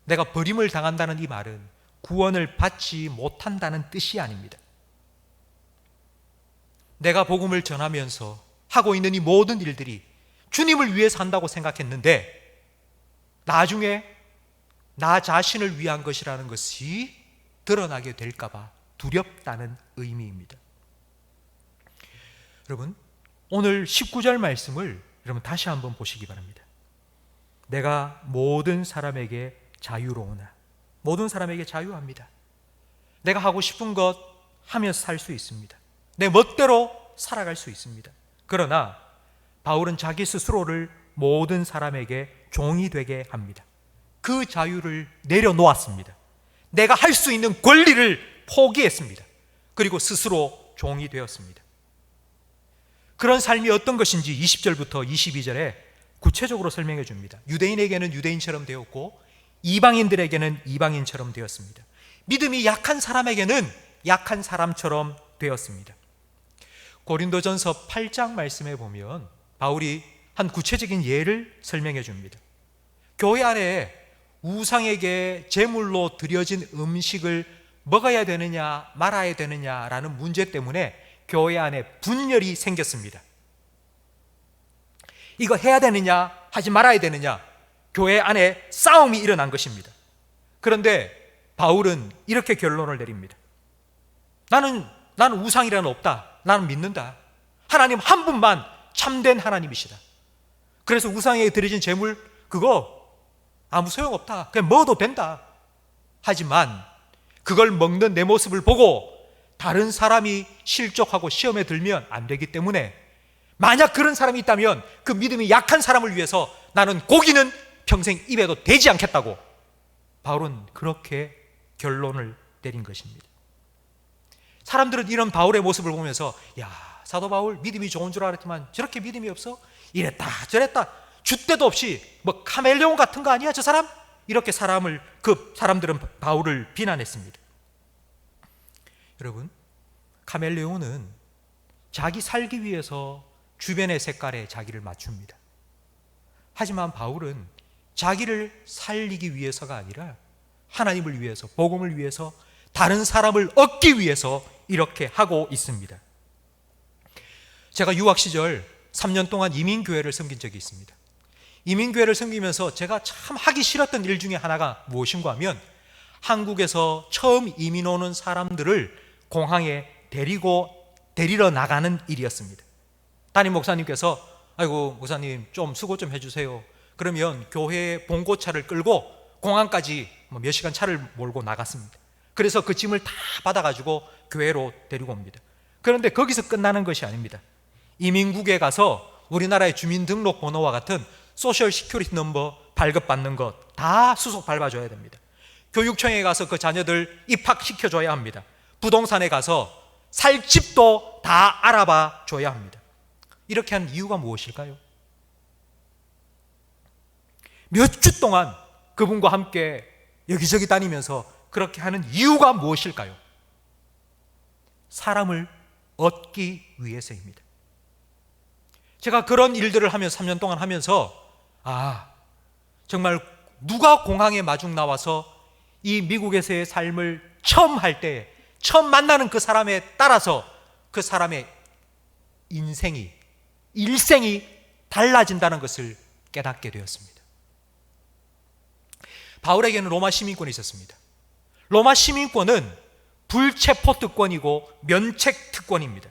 내가 버림을 당한다는 이 말은 구원을 받지 못한다는 뜻이 아닙니다. 내가 복음을 전하면서 하고 있는 이 모든 일들이 주님을 위해서 한다고 생각했는데 나중에 나 자신을 위한 것이라는 것이 드러나게 될까 봐 두렵다는 의미입니다. 여러분, 오늘 19절 말씀을 여러분 다시 한번 보시기 바랍니다. 내가 모든 사람에게 자유로우나, 모든 사람에게 자유합니다. 내가 하고 싶은 것 하면서 살 수 있습니다. 내 멋대로 살아갈 수 있습니다. 그러나 바울은 자기 스스로를 모든 사람에게 종이 되게 합니다. 그 자유를 내려놓았습니다. 내가 할 수 있는 권리를 포기했습니다. 그리고 스스로 종이 되었습니다. 그런 삶이 어떤 것인지 20절부터 22절에 구체적으로 설명해 줍니다. 유대인에게는 유대인처럼 되었고 이방인들에게는 이방인처럼 되었습니다. 믿음이 약한 사람에게는 약한 사람처럼 되었습니다. 고린도전서 8장 말씀에 보면 바울이 한 구체적인 예를 설명해 줍니다. 교회 안에 우상에게 제물로 드려진 음식을 먹어야 되느냐 말아야 되느냐라는 문제 때문에 교회 안에 분열이 생겼습니다. 이거 해야 되느냐 하지 말아야 되느냐, 교회 안에 싸움이 일어난 것입니다. 그런데 바울은 이렇게 결론을 내립니다. 나는 우상이라는 없다. 나는 믿는다. 하나님 한 분만 참된 하나님이시다. 그래서 우상에게 드려진 제물 그거 아무 소용없다. 그냥 먹어도 된다. 하지만 그걸 먹는 내 모습을 보고 다른 사람이 실족하고 시험에 들면 안 되기 때문에, 만약 그런 사람이 있다면 그 믿음이 약한 사람을 위해서 나는 고기는 평생 입에도 대지 않겠다고 바울은 그렇게 결론을 내린 것입니다. 사람들은 이런 바울의 모습을 보면서, 야, 사도 바울 믿음이 좋은 줄 알았지만 저렇게 믿음이 없어? 이랬다 저랬다, 줏대도 없이 뭐 카멜레온 같은 거 아니야 저 사람? 이렇게 사람들은 바울을 비난했습니다. 여러분, 카멜레온은 자기 살기 위해서 주변의 색깔에 자기를 맞춥니다. 하지만 바울은 자기를 살리기 위해서가 아니라 하나님을 위해서, 복음을 위해서, 다른 사람을 얻기 위해서 이렇게 하고 있습니다. 제가 유학 시절 3년 동안 이민교회를 섬긴 적이 있습니다. 이민교회를 섬기면서 제가 참 하기 싫었던 일 중에 하나가 무엇인가 하면 한국에서 처음 이민 오는 사람들을 공항에 데리러 나가는 일이었습니다. 담임 목사님께서 아이고 목사님 좀 수고 좀 해주세요. 그러면 교회 봉고차를 끌고 공항까지 몇 시간 차를 몰고 나갔습니다. 그래서 그 짐을 다 받아가지고 교회로 데리고 옵니다. 그런데 거기서 끝나는 것이 아닙니다. 이민국에 가서 우리나라의 주민등록번호와 같은 소셜 시큐리티 넘버 발급받는 것 다 수속 밟아줘야 됩니다. 교육청에 가서 그 자녀들 입학시켜줘야 합니다. 부동산에 가서 살 집도 다 알아봐 줘야 합니다. 이렇게 한 이유가 무엇일까요? 몇 주 동안 그분과 함께 여기저기 다니면서 그렇게 하는 이유가 무엇일까요? 사람을 얻기 위해서입니다. 제가 그런 일들을 하며 3년 동안 하면서 정말 누가 공항에 마중 나와서 이 미국에서의 삶을 처음 할 때 처음 만나는 그 사람에 따라서 그 사람의 일생이 달라진다는 것을 깨닫게 되었습니다. 바울에게는 로마 시민권이 있었습니다. 로마 시민권은 불체포 특권이고 면책 특권입니다.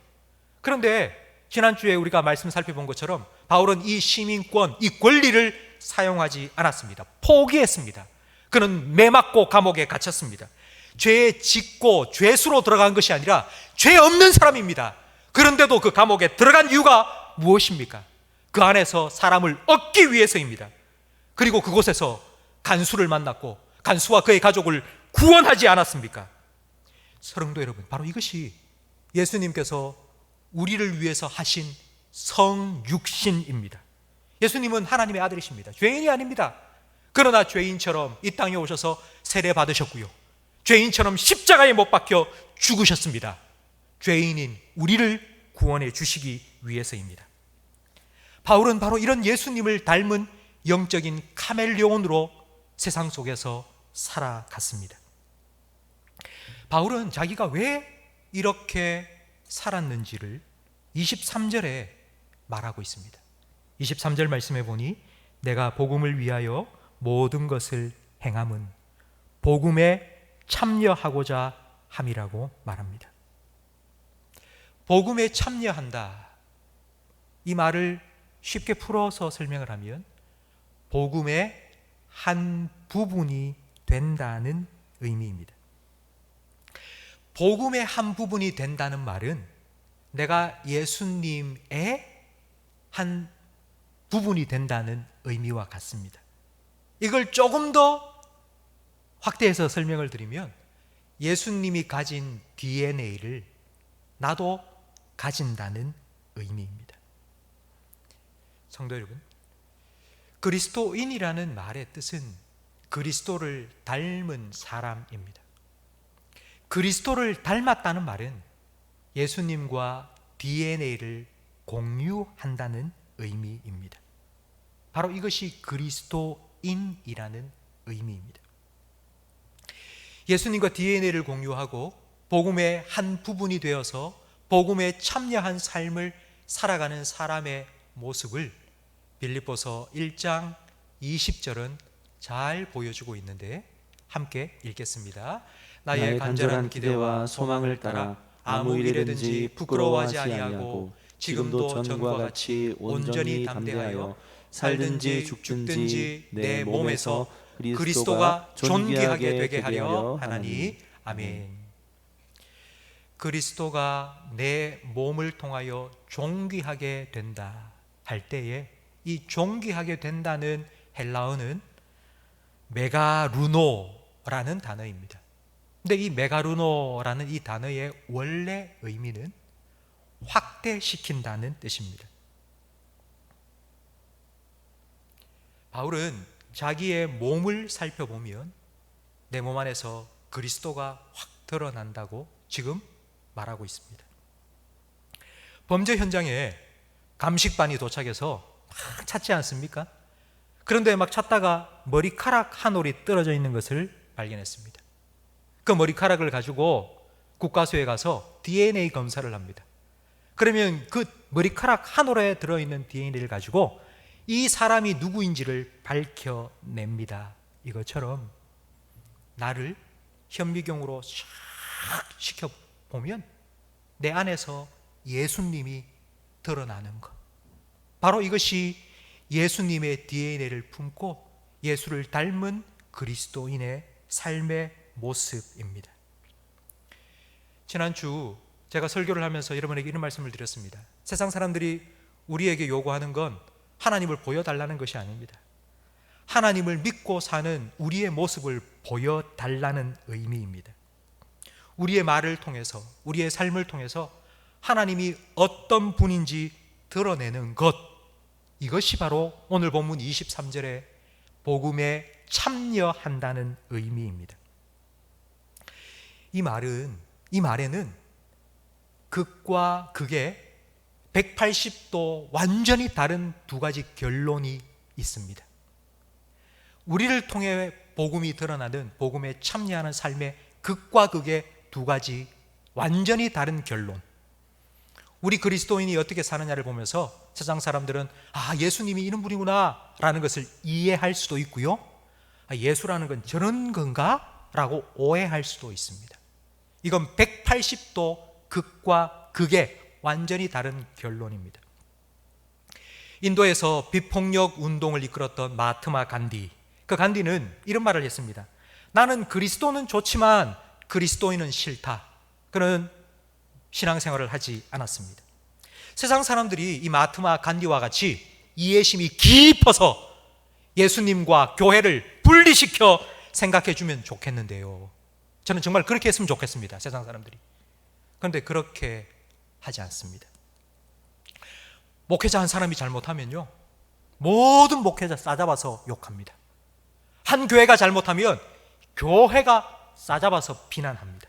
그런데 지난주에 우리가 말씀 살펴본 것처럼 바울은 이 시민권, 이 권리를 사용하지 않았습니다. 포기했습니다. 그는 매맞고 감옥에 갇혔습니다. 죄에 짓고 죄수로 들어간 것이 아니라 죄 없는 사람입니다. 그런데도 그 감옥에 들어간 이유가 무엇입니까? 그 안에서 사람을 얻기 위해서입니다. 그리고 그곳에서 간수를 만났고 간수와 그의 가족을 구원하지 않았습니까? 성도 여러분, 바로 이것이 예수님께서 우리를 위해서 하신 성육신입니다. 예수님은 하나님의 아들이십니다. 죄인이 아닙니다. 그러나 죄인처럼 이 땅에 오셔서 세례 받으셨고요, 죄인처럼 십자가에 못 박혀 죽으셨습니다. 죄인인 우리를 구원해 주시기 위해서입니다. 바울은 바로 이런 예수님을 닮은 영적인 카멜레온으로 세상 속에서 살아갔습니다. 바울은 자기가 왜 이렇게 살았는지를 23절에 말하고 있습니다. 23절 말씀해 보니 내가 복음을 위하여 모든 것을 행함은 복음에 참여하고자 함이라고 말합니다. 복음에 참여한다, 이 말을 쉽게 풀어서 설명을 하면 복음의 한 부분이 된다는 의미입니다. 복음의 한 부분이 된다는 말은 내가 예수님의 한 부분이 된다는 의미와 같습니다. 이걸 조금 더 확대해서 설명을 드리면 예수님이 가진 DNA를 나도 가진다는 의미입니다. 성도 여러분, 그리스도인이라는 말의 뜻은 그리스도를 닮은 사람입니다. 그리스도를 닮았다는 말은 예수님과 DNA를 공유한다는 의미입니다. 바로 이것이 그리스도인이라는 의미입니다. 예수님과 DNA를 공유하고 복음의 한 부분이 되어서 복음에 참여한 삶을 살아가는 사람의 모습을 빌립보서 1장 20절은 잘 보여주고 있는데 함께 읽겠습니다. 나의 간절한 기대와 소망을 따라 아무 일에든지 부끄러워하지 아니하고 지금도 전과 같이 온전히 담대하여 살든지 죽든지 내 몸에서 그리스도가 존귀하게 되게 하려 하나니. 아멘. 그리스도가 내 몸을 통하여 존귀하게 된다 할 때에 이 존귀하게 된다는 헬라어는 메가루노라는 단어입니다. 근데 이 메가루노라는 이 단어의 원래 의미는 확대시킨다는 뜻입니다. 바울은 자기의 몸을 살펴보면 내 몸 안에서 그리스도가 확 드러난다고 지금 말하고 있습니다. 범죄 현장에 감식반이 도착해서 막 찾지 않습니까? 그런데 막 찾다가 머리카락 한 올이 떨어져 있는 것을 발견했습니다. 그 머리카락을 가지고 국과수에 가서 DNA 검사를 합니다. 그러면 그 머리카락 한 올에 들어있는 DNA를 가지고 이 사람이 누구인지를 밝혀냅니다. 이것처럼 나를 현미경으로 샥 시켜보면 내 안에서 예수님이 드러나는 것, 바로 이것이 예수님의 DNA를 품고 예수를 닮은 그리스도인의 삶의 모습입니다. 지난주 제가 설교를 하면서 여러분에게 이런 말씀을 드렸습니다. 세상 사람들이 우리에게 요구하는 건 하나님을 보여달라는 것이 아닙니다. 하나님을 믿고 사는 우리의 모습을 보여달라는 의미입니다. 우리의 말을 통해서, 우리의 삶을 통해서 하나님이 어떤 분인지 드러내는 것, 이것이 바로 오늘 본문 23절의 복음에 참여한다는 의미입니다. 이 말에는 극과 극의 180도 완전히 다른 두 가지 결론이 있습니다. 우리를 통해 복음이 드러나는, 복음에 참여하는 삶의 극과 극의 두 가지 완전히 다른 결론. 우리 그리스도인이 어떻게 사느냐를 보면서 세상 사람들은 예수님이 이런 분이구나 라는 것을 이해할 수도 있고요, 예수라는 건 저런 건가? 라고 오해할 수도 있습니다. 이건 180도 극과 극의 완전히 다른 결론입니다. 인도에서 비폭력 운동을 이끌었던 마하트마 간디, 그 간디는 이런 말을 했습니다. 나는 그리스도는 좋지만 그리스도인은 싫다. 그는 신앙생활을 하지 않았습니다. 세상 사람들이 이 마하트마 간디와 같이 이해심이 깊어서 예수님과 교회를 분리시켜 생각해 주면 좋겠는데요, 저는 정말 그렇게 했으면 좋겠습니다. 세상 사람들이. 그런데 그렇게 하지 않습니다. 목회자 한 사람이 잘못하면요, 모든 목회자 싸잡아서 욕합니다. 한 교회가 잘못하면 교회가 싸잡아서 비난합니다.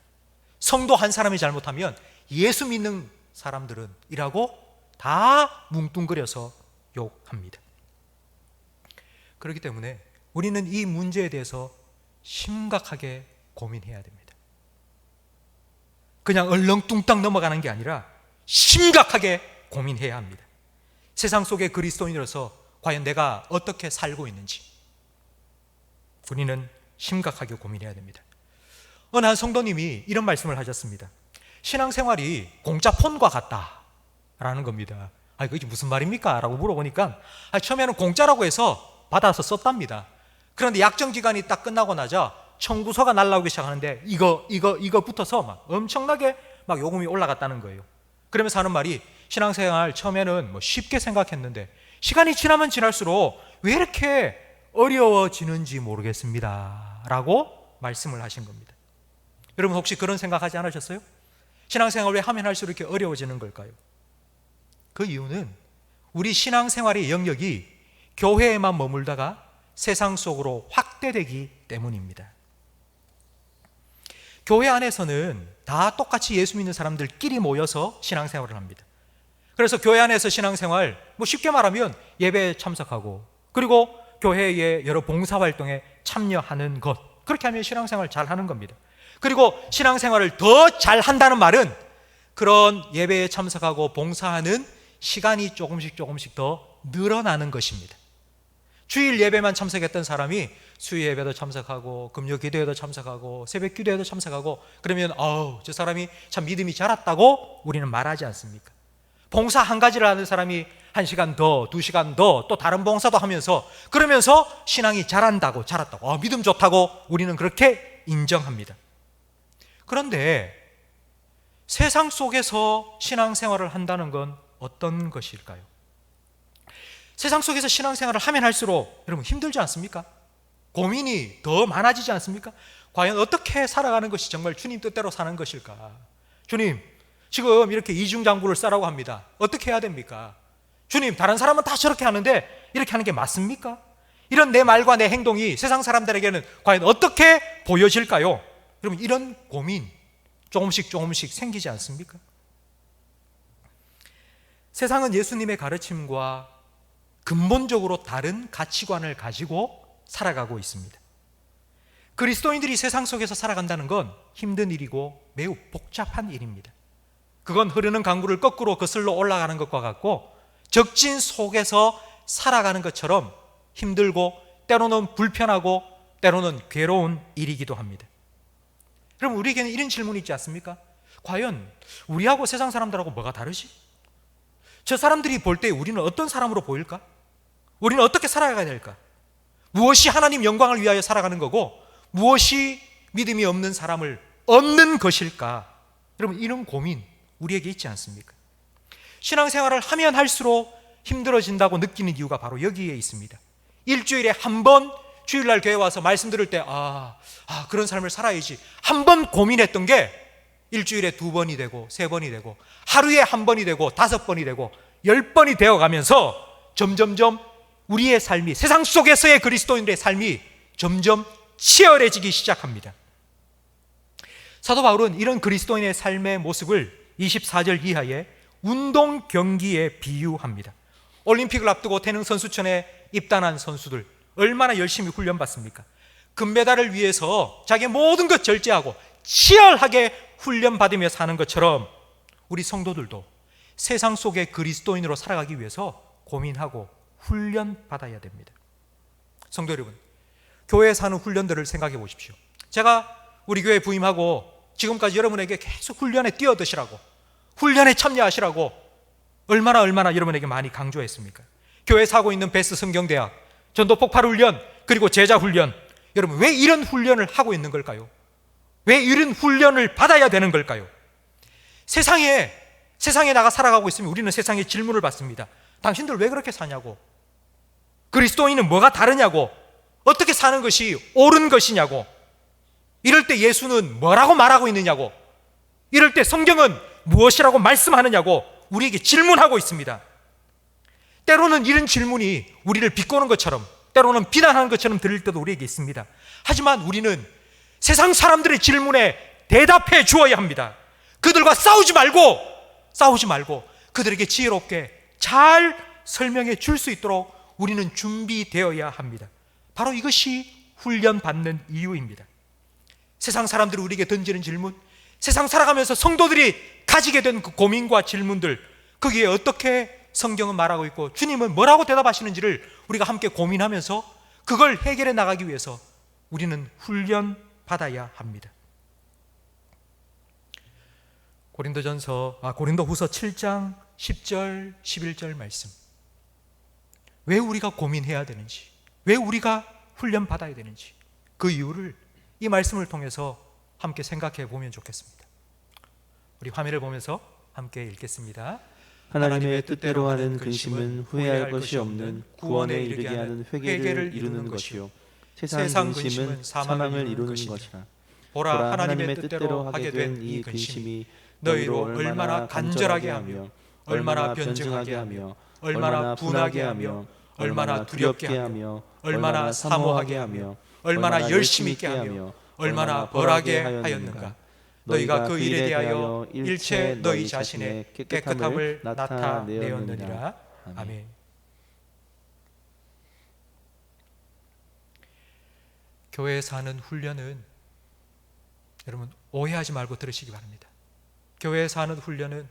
성도 한 사람이 잘못하면 예수 믿는 사람들은 이라고 다 뭉뚱그려서 욕합니다. 그렇기 때문에 우리는 이 문제에 대해서 심각하게 고민해야 됩니다. 그냥 얼렁뚱땅 넘어가는 게 아니라 심각하게 고민해야 합니다. 세상 속의 그리스도인으로서 과연 내가 어떻게 살고 있는지 우리는 심각하게 고민해야 됩니다. 어느 한 성도님이 이런 말씀을 하셨습니다. 신앙생활이 공짜 폰과 같다라는 겁니다. 그게 무슨 말입니까? 라고 물어보니까 처음에는 공짜라고 해서 받아서 썼답니다. 그런데 약정기간이 딱 끝나고 나자 청구서가 날라오기 시작하는데 이거 붙어서 막 엄청나게 막 요금이 올라갔다는 거예요. 그러면서 하는 말이, 신앙생활 처음에는 쉽게 생각했는데 시간이 지나면 지날수록 왜 이렇게 어려워지는지 모르겠습니다 라고 말씀을 하신 겁니다. 여러분 혹시 그런 생각하지 않으셨어요? 신앙생활 왜 하면 할수록 이렇게 어려워지는 걸까요? 그 이유는 우리 신앙생활의 영역이 교회에만 머물다가 세상 속으로 확대되기 때문입니다. 교회 안에서는 다 똑같이 예수 믿는 사람들끼리 모여서 신앙생활을 합니다. 그래서 교회 안에서 신앙생활, 쉽게 말하면 예배에 참석하고, 그리고 교회의 여러 봉사활동에 참여하는 것, 그렇게 하면 신앙생활 잘 하는 겁니다. 그리고 신앙생활을 더 잘한다는 말은 그런 예배에 참석하고 봉사하는 시간이 조금씩 더 늘어나는 것입니다. 주일 예배만 참석했던 사람이 수요 예배도 참석하고 금요 기도회도 참석하고 새벽 기도회도 참석하고, 그러면 저 사람이 참 믿음이 자랐다고 우리는 말하지 않습니까? 봉사 한 가지를 하는 사람이 1시간 더, 2시간 더, 또 다른 봉사도 하면서, 그러면서 신앙이 자랐다고, 믿음 좋다고 우리는 그렇게 인정합니다. 그런데 세상 속에서 신앙생활을 한다는 건 어떤 것일까요? 세상 속에서 신앙생활을 하면 할수록 여러분 힘들지 않습니까? 고민이 더 많아지지 않습니까? 과연 어떻게 살아가는 것이 정말 주님 뜻대로 사는 것일까? 주님, 지금 이렇게 이중장구를 싸라고 합니다. 어떻게 해야 됩니까? 주님, 다른 사람은 다 저렇게 하는데 이렇게 하는 게 맞습니까? 이런 내 말과 내 행동이 세상 사람들에게는 과연 어떻게 보여질까요? 여러분, 이런 고민 조금씩 생기지 않습니까? 세상은 예수님의 가르침과 근본적으로 다른 가치관을 가지고 살아가고 있습니다. 그리스도인들이 세상 속에서 살아간다는 건 힘든 일이고 매우 복잡한 일입니다. 그건 흐르는 강물을 거꾸로 거슬러 올라가는 것과 같고 적진 속에서 살아가는 것처럼 힘들고 때로는 불편하고 때로는 괴로운 일이기도 합니다. 그럼 우리에게는 이런 질문이 있지 않습니까? 과연 우리하고 세상 사람들하고 뭐가 다르지? 저 사람들이 볼 때 우리는 어떤 사람으로 보일까? 우리는 어떻게 살아가야 될까? 무엇이 하나님 영광을 위하여 살아가는 거고 무엇이 믿음이 없는 사람을 얻는 것일까? 여러분, 이런 고민 우리에게 있지 않습니까? 신앙생활을 하면 할수록 힘들어진다고 느끼는 이유가 바로 여기에 있습니다. 일주일에 한 번 주일날 교회 와서 말씀 들을 때 그런 삶을 살아야지 한 번 고민했던 게 일주일에 2번이 되고 3번이 되고 하루에 1번이 되고 5번이 되고 10번이 되어가면서 점점점 우리의 삶이, 세상 속에서의 그리스도인들의 삶이 점점 치열해지기 시작합니다. 사도 바울은 이런 그리스도인의 삶의 모습을 24절 이하에 운동 경기에 비유합니다. 올림픽을 앞두고 태릉 선수촌에 입단한 선수들 얼마나 열심히 훈련받습니까? 금메달을 위해서 자기의 모든 것 절제하고 치열하게 훈련받으며 사는 것처럼 우리 성도들도 세상 속의 그리스도인으로 살아가기 위해서 고민하고 훈련받아야 됩니다. 성도 여러분, 교회에 사는 훈련들을 생각해 보십시오. 제가 우리 교회 부임하고 지금까지 여러분에게 계속 훈련에 뛰어드시라고, 훈련에 참여하시라고 얼마나 여러분에게 많이 강조했습니까? 교회에서 하고 있는 베스 성경대학, 전도 폭발 훈련, 그리고 제자 훈련, 여러분 왜 이런 훈련을 하고 있는 걸까요? 왜 이런 훈련을 받아야 되는 걸까요? 세상에 나가 살아가고 있으면 우리는 세상에 질문을 받습니다. 당신들 왜 그렇게 사냐고, 그리스도인은 뭐가 다르냐고, 어떻게 사는 것이 옳은 것이냐고, 이럴 때 예수는 뭐라고 말하고 있느냐고, 이럴 때 성경은 무엇이라고 말씀하느냐고 우리에게 질문하고 있습니다. 때로는 이런 질문이 우리를 비꼬는 것처럼, 때로는 비난하는 것처럼 들릴 때도 우리에게 있습니다. 하지만 우리는 세상 사람들의 질문에 대답해 주어야 합니다. 그들과 싸우지 말고 그들에게 지혜롭게 잘 설명해 줄 수 있도록 우리는 준비되어야 합니다. 바로 이것이 훈련받는 이유입니다. 세상 사람들이 우리에게 던지는 질문, 세상 살아가면서 성도들이 가지게 된 그 고민과 질문들, 거기에 어떻게 성경은 말하고 있고 주님은 뭐라고 대답하시는지를 우리가 함께 고민하면서 그걸 해결해 나가기 위해서 우리는 훈련받아야 합니다. 고린도후서 7장 10절 11절 말씀, 왜 우리가 고민해야 되는지, 왜 우리가 훈련받아야 되는지, 그 이유를 이 말씀을 통해서 함께 생각해 보면 좋겠습니다. 우리 화면을 보면서 함께 읽겠습니다. 하나님의 뜻대로 하는 근심은 후회할 것이 없는 구원에 이르게 하는 회개를 이루는 것이요 세상 근심은 사망을 이루는 것이라. 보라, 하나님의 뜻대로 하게 된 이 근심이 너희로 얼마나 간절하게 하며 얼마나 변증하게 하며 얼마나 분하게 하며 얼마나 두렵게 하며 얼마나 사모하게 하며 얼마나 열심히 있게 하며 얼마나 벌하게 하였는가. 너희가 그 일에 대하여 일체 너희 자신의 깨끗함을 나타내었느니라. 아멘. 교회에서 하는 훈련은, 여러분 오해하지 말고 들으시기 바랍니다. 교회에서 하는 훈련은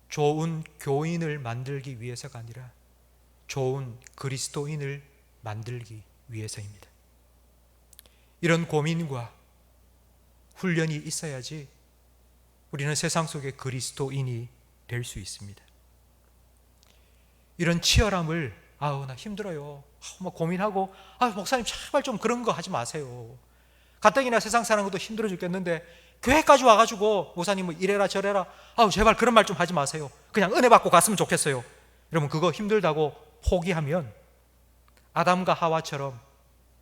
좋은 교인을 만들기 위해서가 아니라 좋은 그리스도인을 만들기 위해서입니다. 이런 고민과 훈련이 있어야지 우리는 세상 속의 그리스도인이 될 수 있습니다. 이런 치열함을 나 힘들어요, 고민하고 목사님 제발 좀 그런 거 하지 마세요, 가뜩이나 세상 사는 것도 힘들어 죽겠는데 교회까지 와가지고 목사님 뭐 이래라 저래라, 제발 그런 말 좀 하지 마세요, 그냥 은혜 받고 갔으면 좋겠어요. 여러분 그거 힘들다고 포기하면 아담과 하와처럼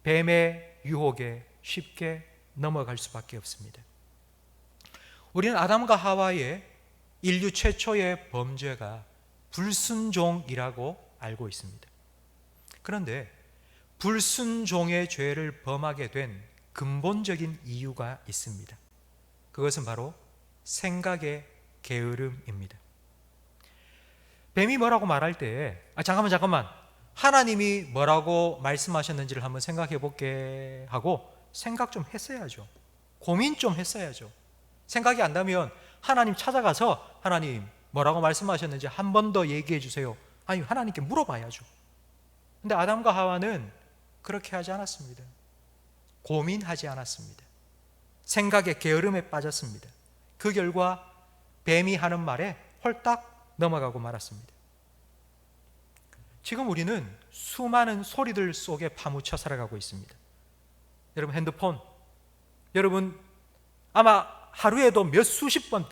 뱀의 유혹에 쉽게 넘어갈 수밖에 없습니다. 우리는 아담과 하와의 인류 최초의 범죄가 불순종이라고 알고 있습니다. 그런데 불순종의 죄를 범하게 된 근본적인 이유가 있습니다. 그것은 바로 생각의 게으름입니다. 뱀이 뭐라고 말할 때 잠깐만 하나님이 뭐라고 말씀하셨는지를 한번 생각해 볼게 하고 생각 좀 했어야죠. 고민 좀 했어야죠. 생각이 안 나면 하나님 찾아가서 하나님 뭐라고 말씀하셨는지 한 번 더 얘기해 주세요. 하나님께 물어봐야죠. 근데 아담과 하와는 그렇게 하지 않았습니다. 고민하지 않았습니다. 생각의 게으름에 빠졌습니다. 그 결과 뱀이 하는 말에 홀딱 넘어가고 말았습니다. 지금 우리는 수많은 소리들 속에 파묻혀 살아가고 있습니다. 여러분 핸드폰, 여러분 아마 하루에도 몇 수십 번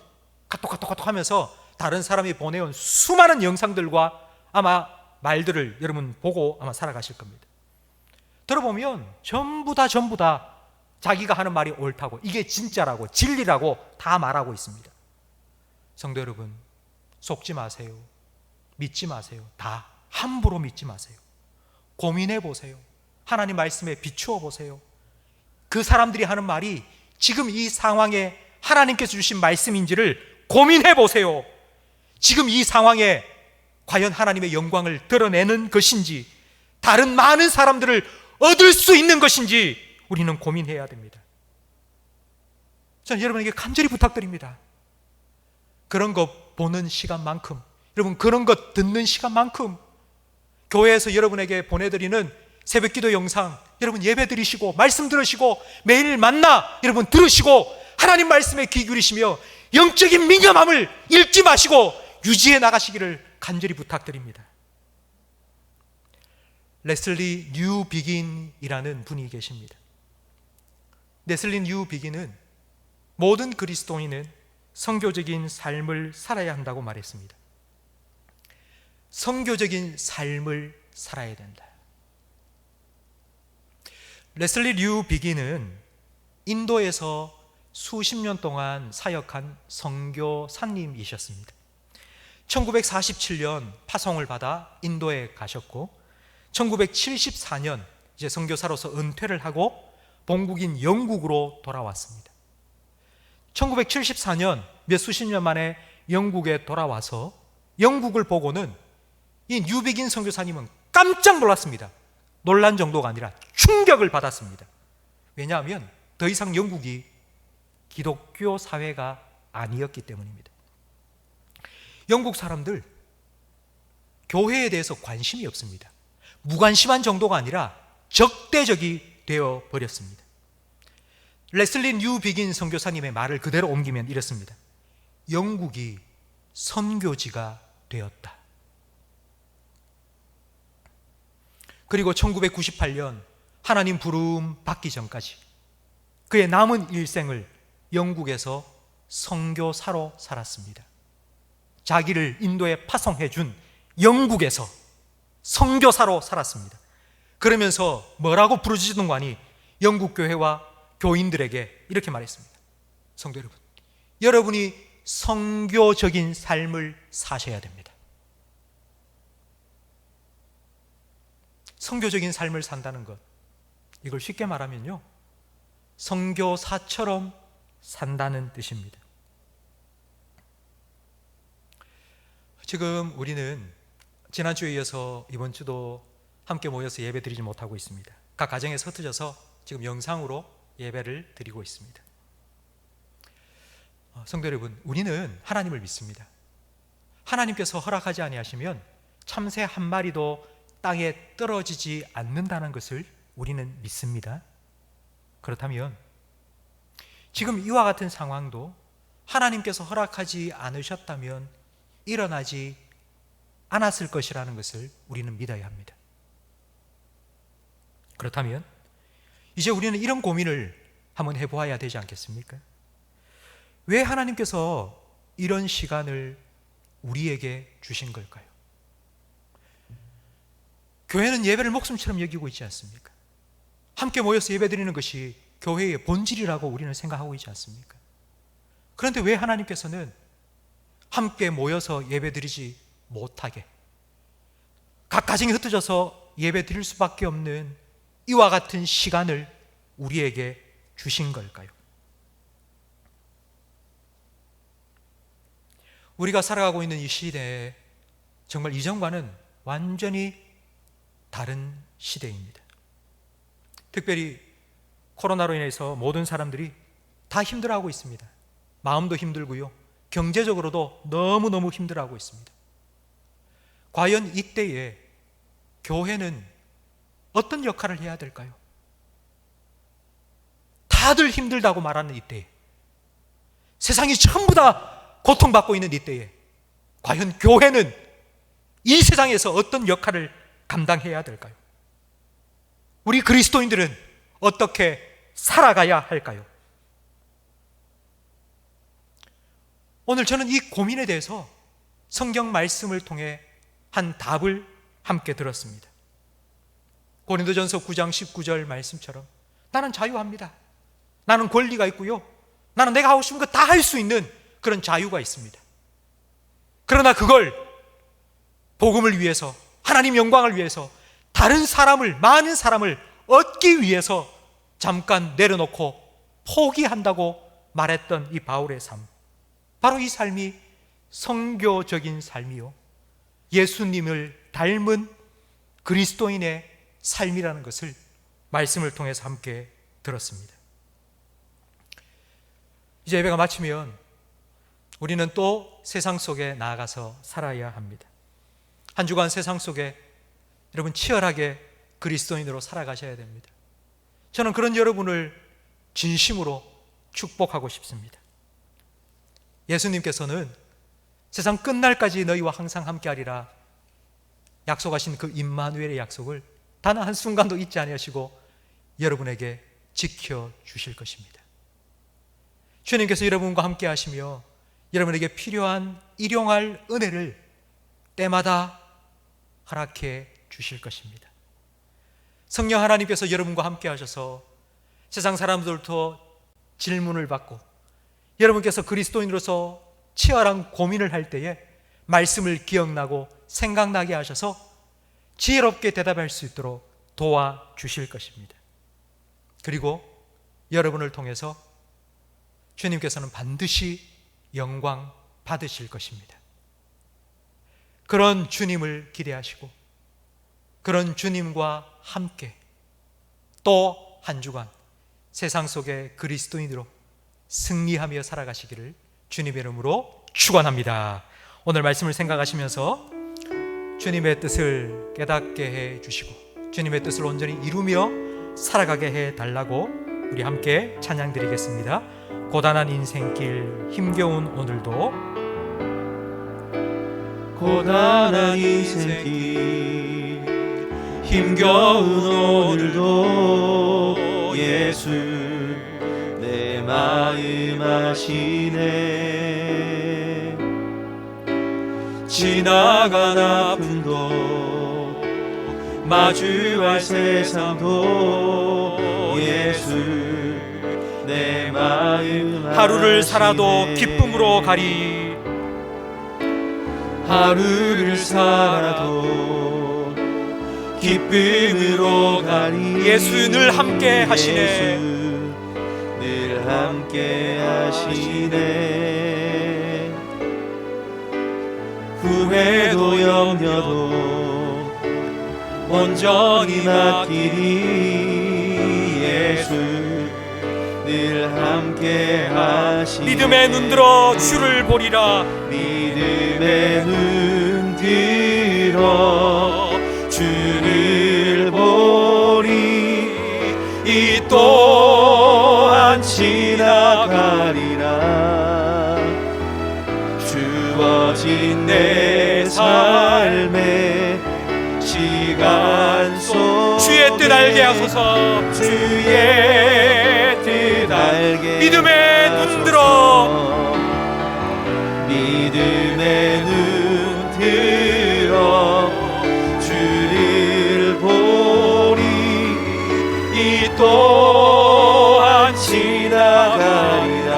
카톡 하면서 다른 사람이 보내온 수많은 영상들과 아마 말들을 여러분 보고 아마 살아가실 겁니다. 들어보면 전부 다 자기가 하는 말이 옳다고, 이게 진짜라고, 진리라고 다 말하고 있습니다. 성도 여러분, 속지 마세요. 믿지 마세요. 다 함부로 믿지 마세요. 고민해 보세요. 하나님 말씀에 비추어 보세요. 그 사람들이 하는 말이 지금 이 상황에 하나님께서 주신 말씀인지를 고민해 보세요. 지금 이 상황에 과연 하나님의 영광을 드러내는 것인지, 다른 많은 사람들을 얻을 수 있는 것인지 우리는 고민해야 됩니다. 저는 여러분에게 간절히 부탁드립니다. 그런 것 보는 시간만큼, 여러분 그런 것 듣는 시간만큼 교회에서 여러분에게 보내드리는 새벽기도 영상, 여러분 예배 드리시고 말씀 들으시고 매일 만나 여러분 들으시고 하나님 말씀에 귀 기울이시며 영적인 민감함을 잃지 마시고 유지해 나가시기를 간절히 부탁드립니다. 레슬리 뉴 비긴이라는 분이 계십니다. 레슬리 뉴 비긴은 모든 그리스도인은 선교적인 삶을 살아야 한다고 말했습니다. 선교적인 삶을 살아야 된다. 레슬리 류 비긴은 인도에서 수십 년 동안 사역한 선교사님이셨습니다. 1947년 파송을 받아 인도에 가셨고 1974년 이제 선교사로서 은퇴를 하고 본국인 영국으로 돌아왔습니다. 1974년 몇 수십 년 만에 영국에 돌아와서 영국을 보고는 이 뉴비긴 선교사님은 깜짝 놀랐습니다. 놀란 정도가 아니라 충격을 받았습니다. 왜냐하면 더 이상 영국이 기독교 사회가 아니었기 때문입니다. 영국 사람들 교회에 대해서 관심이 없습니다. 무관심한 정도가 아니라 적대적이 되어 버렸습니다. 레슬리 뉴 비긴 선교사님의 말을 그대로 옮기면 이렇습니다. 영국이 선교지가 되었다. 그리고 1998년 하나님 부름 받기 전까지 그의 남은 일생을 영국에서 선교사로 살았습니다. 자기를 인도에 파송해 준 영국에서 선교사로 살았습니다. 그러면서 뭐라고 부르짖는거니 영국 교회와 교인들에게 이렇게 말했습니다. 성도 여러분, 여러분이 선교적인 삶을 사셔야 됩니다. 선교적인 삶을 산다는 것, 이걸 쉽게 말하면요, 선교사처럼 산다는 뜻입니다. 지금 우리는 지난주에 이어서 이번 주도 함께 모여서 예배 드리지 못하고 있습니다. 각 가정에서 흩어져서 지금 영상으로 예배를 드리고 있습니다. 성도 여러분, 우리는 하나님을 믿습니다. 하나님께서 허락하지 아니하시면 참새 한 마리도 땅에 떨어지지 않는다는 것을 우리는 믿습니다. 그렇다면 지금 이와 같은 상황도 하나님께서 허락하지 않으셨다면 일어나지 않았을 것이라는 것을 우리는 믿어야 합니다. 그렇다면 이제 우리는 이런 고민을 한번 해보아야 되지 않겠습니까? 왜 하나님께서 이런 시간을 우리에게 주신 걸까요? 교회는 예배를 목숨처럼 여기고 있지 않습니까? 함께 모여서 예배드리는 것이 교회의 본질이라고 우리는 생각하고 있지 않습니까? 그런데 왜 하나님께서는 함께 모여서 예배드리지 못하게, 각 가정이 흩어져서 예배드릴 수밖에 없는 이와 같은 시간을 우리에게 주신 걸까요? 우리가 살아가고 있는 이 시대에 정말 이전과는 완전히 다른 시대입니다. 특별히 코로나로 인해서 모든 사람들이 다 힘들어하고 있습니다. 마음도 힘들고요, 경제적으로도 너무너무 힘들어하고 있습니다. 과연 이때에 교회는 어떤 역할을 해야 될까요? 다들 힘들다고 말하는 이때에, 세상이 전부 다 고통받고 있는 이때에 과연 교회는 이 세상에서 어떤 역할을 감당해야 될까요? 우리 그리스도인들은 어떻게 살아가야 할까요? 오늘 저는 이 고민에 대해서 성경 말씀을 통해 한 답을 함께 들었습니다. 고린도전서 9장 19절 말씀처럼 나는 자유합니다. 나는 권리가 있고요, 나는 내가 하고 싶은 거 다 할 수 있는 그런 자유가 있습니다. 그러나 그걸 복음을 위해서, 하나님 영광을 위해서, 다른 사람을, 많은 사람을 얻기 위해서 잠깐 내려놓고 포기한다고 말했던 이 바울의 삶, 바로 이 삶이 선교적인 삶이요, 예수님을 닮은 그리스도인의 삶이라는 것을 말씀을 통해서 함께 들었습니다. 이제 예배가 마치면 우리는 또 세상 속에 나아가서 살아야 합니다. 한 주간 세상 속에 여러분 치열하게 그리스도인으로 살아가셔야 됩니다. 저는 그런 여러분을 진심으로 축복하고 싶습니다. 예수님께서는 세상 끝날까지 너희와 항상 함께하리라 약속하신 그 임마누엘의 약속을 단 한순간도 잊지 아니하시고 여러분에게 지켜주실 것입니다. 주님께서 여러분과 함께 하시며 여러분에게 필요한 일용할 은혜를 때마다 허락해 주실 것입니다. 성령 하나님께서 여러분과 함께 하셔서 세상 사람들부터 질문을 받고 여러분께서 그리스도인으로서 치열한 고민을 할 때에 말씀을 기억나고 생각나게 하셔서 지혜롭게 대답할 수 있도록 도와주실 것입니다. 그리고 여러분을 통해서 주님께서는 반드시 영광 받으실 것입니다. 그런 주님을 기대하시고 그런 주님과 함께 또 한 주간 세상 속의 그리스도인으로 승리하며 살아가시기를 주님의 이름으로 축원합니다. 오늘 말씀을 생각하시면서 주님의 뜻을 깨닫게 해 주시고 주님의 뜻을 온전히 이루며 살아가게 해 달라고 우리 함께 찬양 드리겠습니다. 고단한 인생길 힘겨운 오늘도, 고단한 인생길 힘겨운 오늘도 예수 내 마음 아시네. 지나간 아픔도 마주할 세상도 예수 내 마음 하루를 살아도 기쁨으로 가리. 하루를 살아도 기쁨으로 가리. 예수 늘 함께 하시네. 예수 늘 함께 하시네. 후회도 염려도 온전히 맡기리. 예수 늘 함께 하시네. 믿음의 눈 들어 주를 보리라. 믿음의 눈 들어 주를 보리. 이 또한 지나가리라. 주어진 내 삶의 시간 속 주의 뜻 알게 하소서. 주의 뜻 알게 믿음의 눈 들어. 믿음의 눈 들어 주를 보리. 이 또한 지나가리라.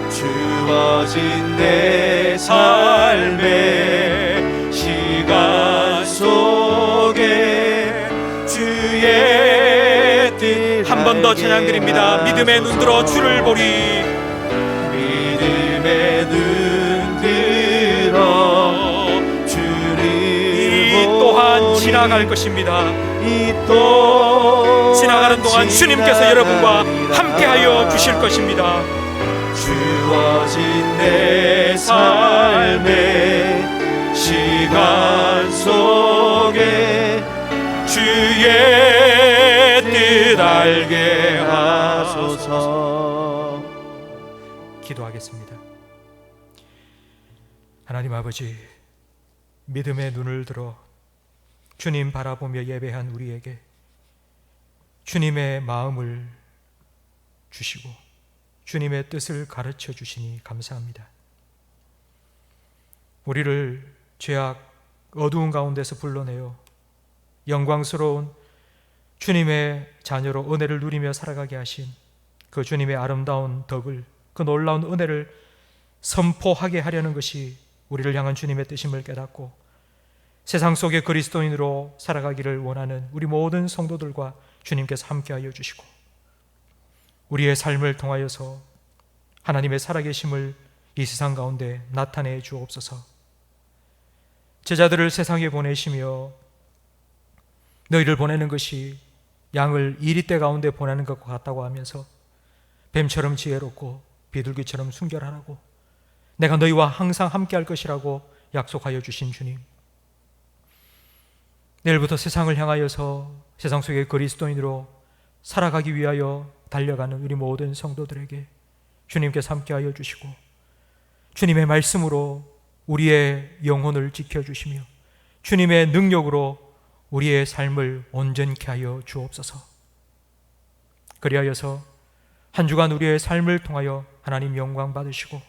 주어진 내 삶의 시간 속에 주의 뜻 한 번 더 찬양 드립니다. 믿음의 눈 들어 주를 보리. 믿음의 눈 들어 주를 이 또한 지나갈 것입니다. 이 또한 지나가는 동안 주님께서 여러분과 함께하여 주실 것입니다. 주어진 내 삶의 시간 속에 주의 뜻 알게 하소서. 기도하겠습니다. 하나님 아버지, 믿음의 눈을 들어 주님 바라보며 예배한 우리에게 주님의 마음을 주시고 주님의 뜻을 가르쳐 주시니 감사합니다. 우리를 죄악 어두운 가운데서 불러내어 영광스러운 주님의 자녀로 은혜를 누리며 살아가게 하신 그 주님의 아름다운 덕을, 그 놀라운 은혜를 선포하게 하려는 것이 우리를 향한 주님의 뜻임을 깨닫고 세상 속의 그리스도인으로 살아가기를 원하는 우리 모든 성도들과 주님께서 함께하여 주시고 우리의 삶을 통하여서 하나님의 살아계심을 이 세상 가운데 나타내 주옵소서. 제자들을 세상에 보내시며 너희를 보내는 것이 양을 이리떼 가운데 보내는 것과 같다고 하면서 뱀처럼 지혜롭고 비둘기처럼 순결하라고 내가 너희와 항상 함께할 것이라고 약속하여 주신 주님, 내일부터 세상을 향하여서 세상 속의 그리스도인으로 살아가기 위하여 달려가는 우리 모든 성도들에게 주님께서 함께하여 주시고 주님의 말씀으로 우리의 영혼을 지켜주시며 주님의 능력으로 우리의 삶을 온전케 하여 주옵소서. 그리하여서 한 주간 우리의 삶을 통하여 하나님 영광 받으시고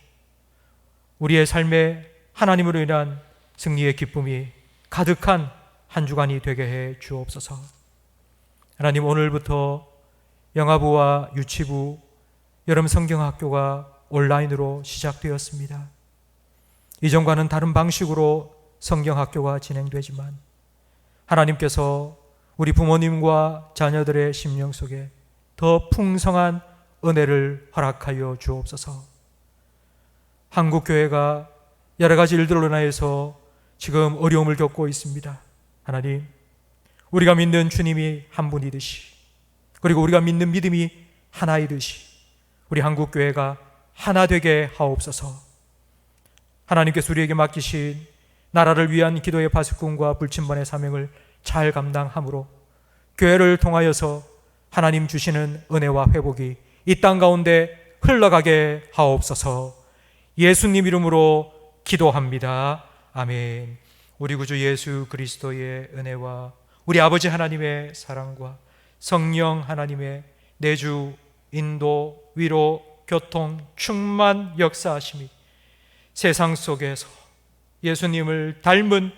우리의 삶에 하나님으로 인한 승리의 기쁨이 가득한 한 주간이 되게 해 주옵소서. 하나님, 오늘부터 영아부와 유치부, 여름 성경학교가 온라인으로 시작되었습니다. 이전과는 다른 방식으로 성경학교가 진행되지만 하나님께서 우리 부모님과 자녀들의 심령 속에 더 풍성한 은혜를 허락하여 주옵소서. 한국교회가 여러 가지 일들로 인하여서 지금 어려움을 겪고 있습니다. 하나님, 우리가 믿는 주님이 한 분이듯이, 그리고 우리가 믿는 믿음이 하나이듯이 우리 한국교회가 하나 되게 하옵소서. 하나님께서 우리에게 맡기신 나라를 위한 기도의 파수꾼과 불침번의 사명을 잘 감당함으로 교회를 통하여서 하나님 주시는 은혜와 회복이 이 땅 가운데 흘러가게 하옵소서. 예수님 이름으로 기도합니다. 아멘. 우리 구주 예수 그리스도의 은혜와 우리 아버지 하나님의 사랑과 성령 하나님의 내주, 인도, 위로, 교통, 충만 역사하심이 세상 속에서 예수님을 닮은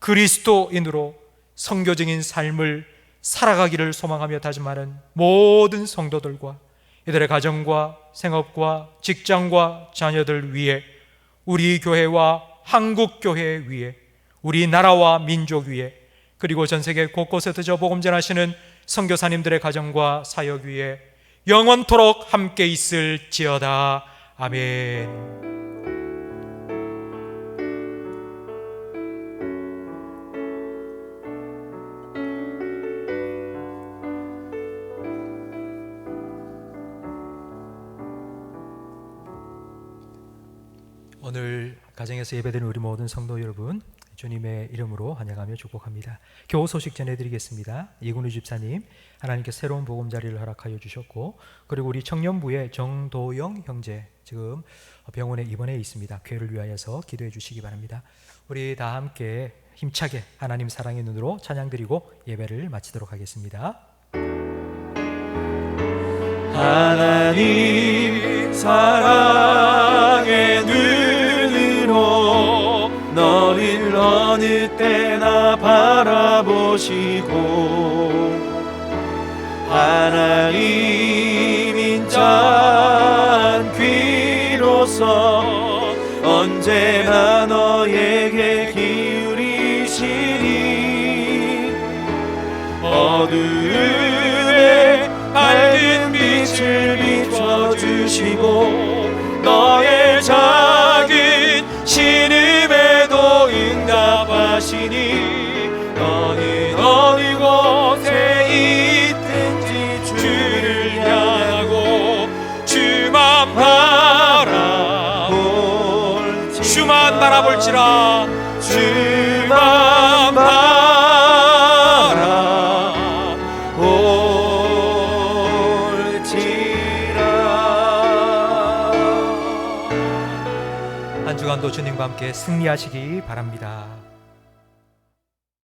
그리스도인으로 선교적인 삶을 살아가기를 소망하며 다짐하는 모든 성도들과 이들의 가정과 생업과 직장과 자녀들 위해, 우리 교회와 한국 교회 위에, 우리나라와 민족 위에, 그리고 전 세계 곳곳에서 저 복음 전하시는 선교사님들의 가정과 사역 위에 영원토록 함께 있을지어다. 아멘. 오늘 가정에서 예배드리는 우리 모든 성도 여러분, 주님의 이름으로 환영하며 축복합니다. 교우 소식 전해드리겠습니다. 이근우 집사님, 하나님께 새로운 보금자리를 허락하여 주셨고, 그리고 우리 청년부의 정도영 형제 지금 병원에 입원해 있습니다. 교회를 위하여서 기도해 주시기 바랍니다. 우리 다 함께 힘차게 하나님 사랑의 눈으로 찬양드리고 예배를 마치도록 하겠습니다. 하나님 사랑의 눈으로 너를 어느 때나 바라보시고 하나님 인자한 귀로서 언제나 너에게 기울이시니 어두움에 밝은 빛을 비춰주시고 너의 작은 신음에도 응답하시니 너는 어느 곳에 있든지 주를 향하고 주만 바라볼지라 주만 바라볼지라 한 주간도 주님과 함께 승리하시기 바랍니다.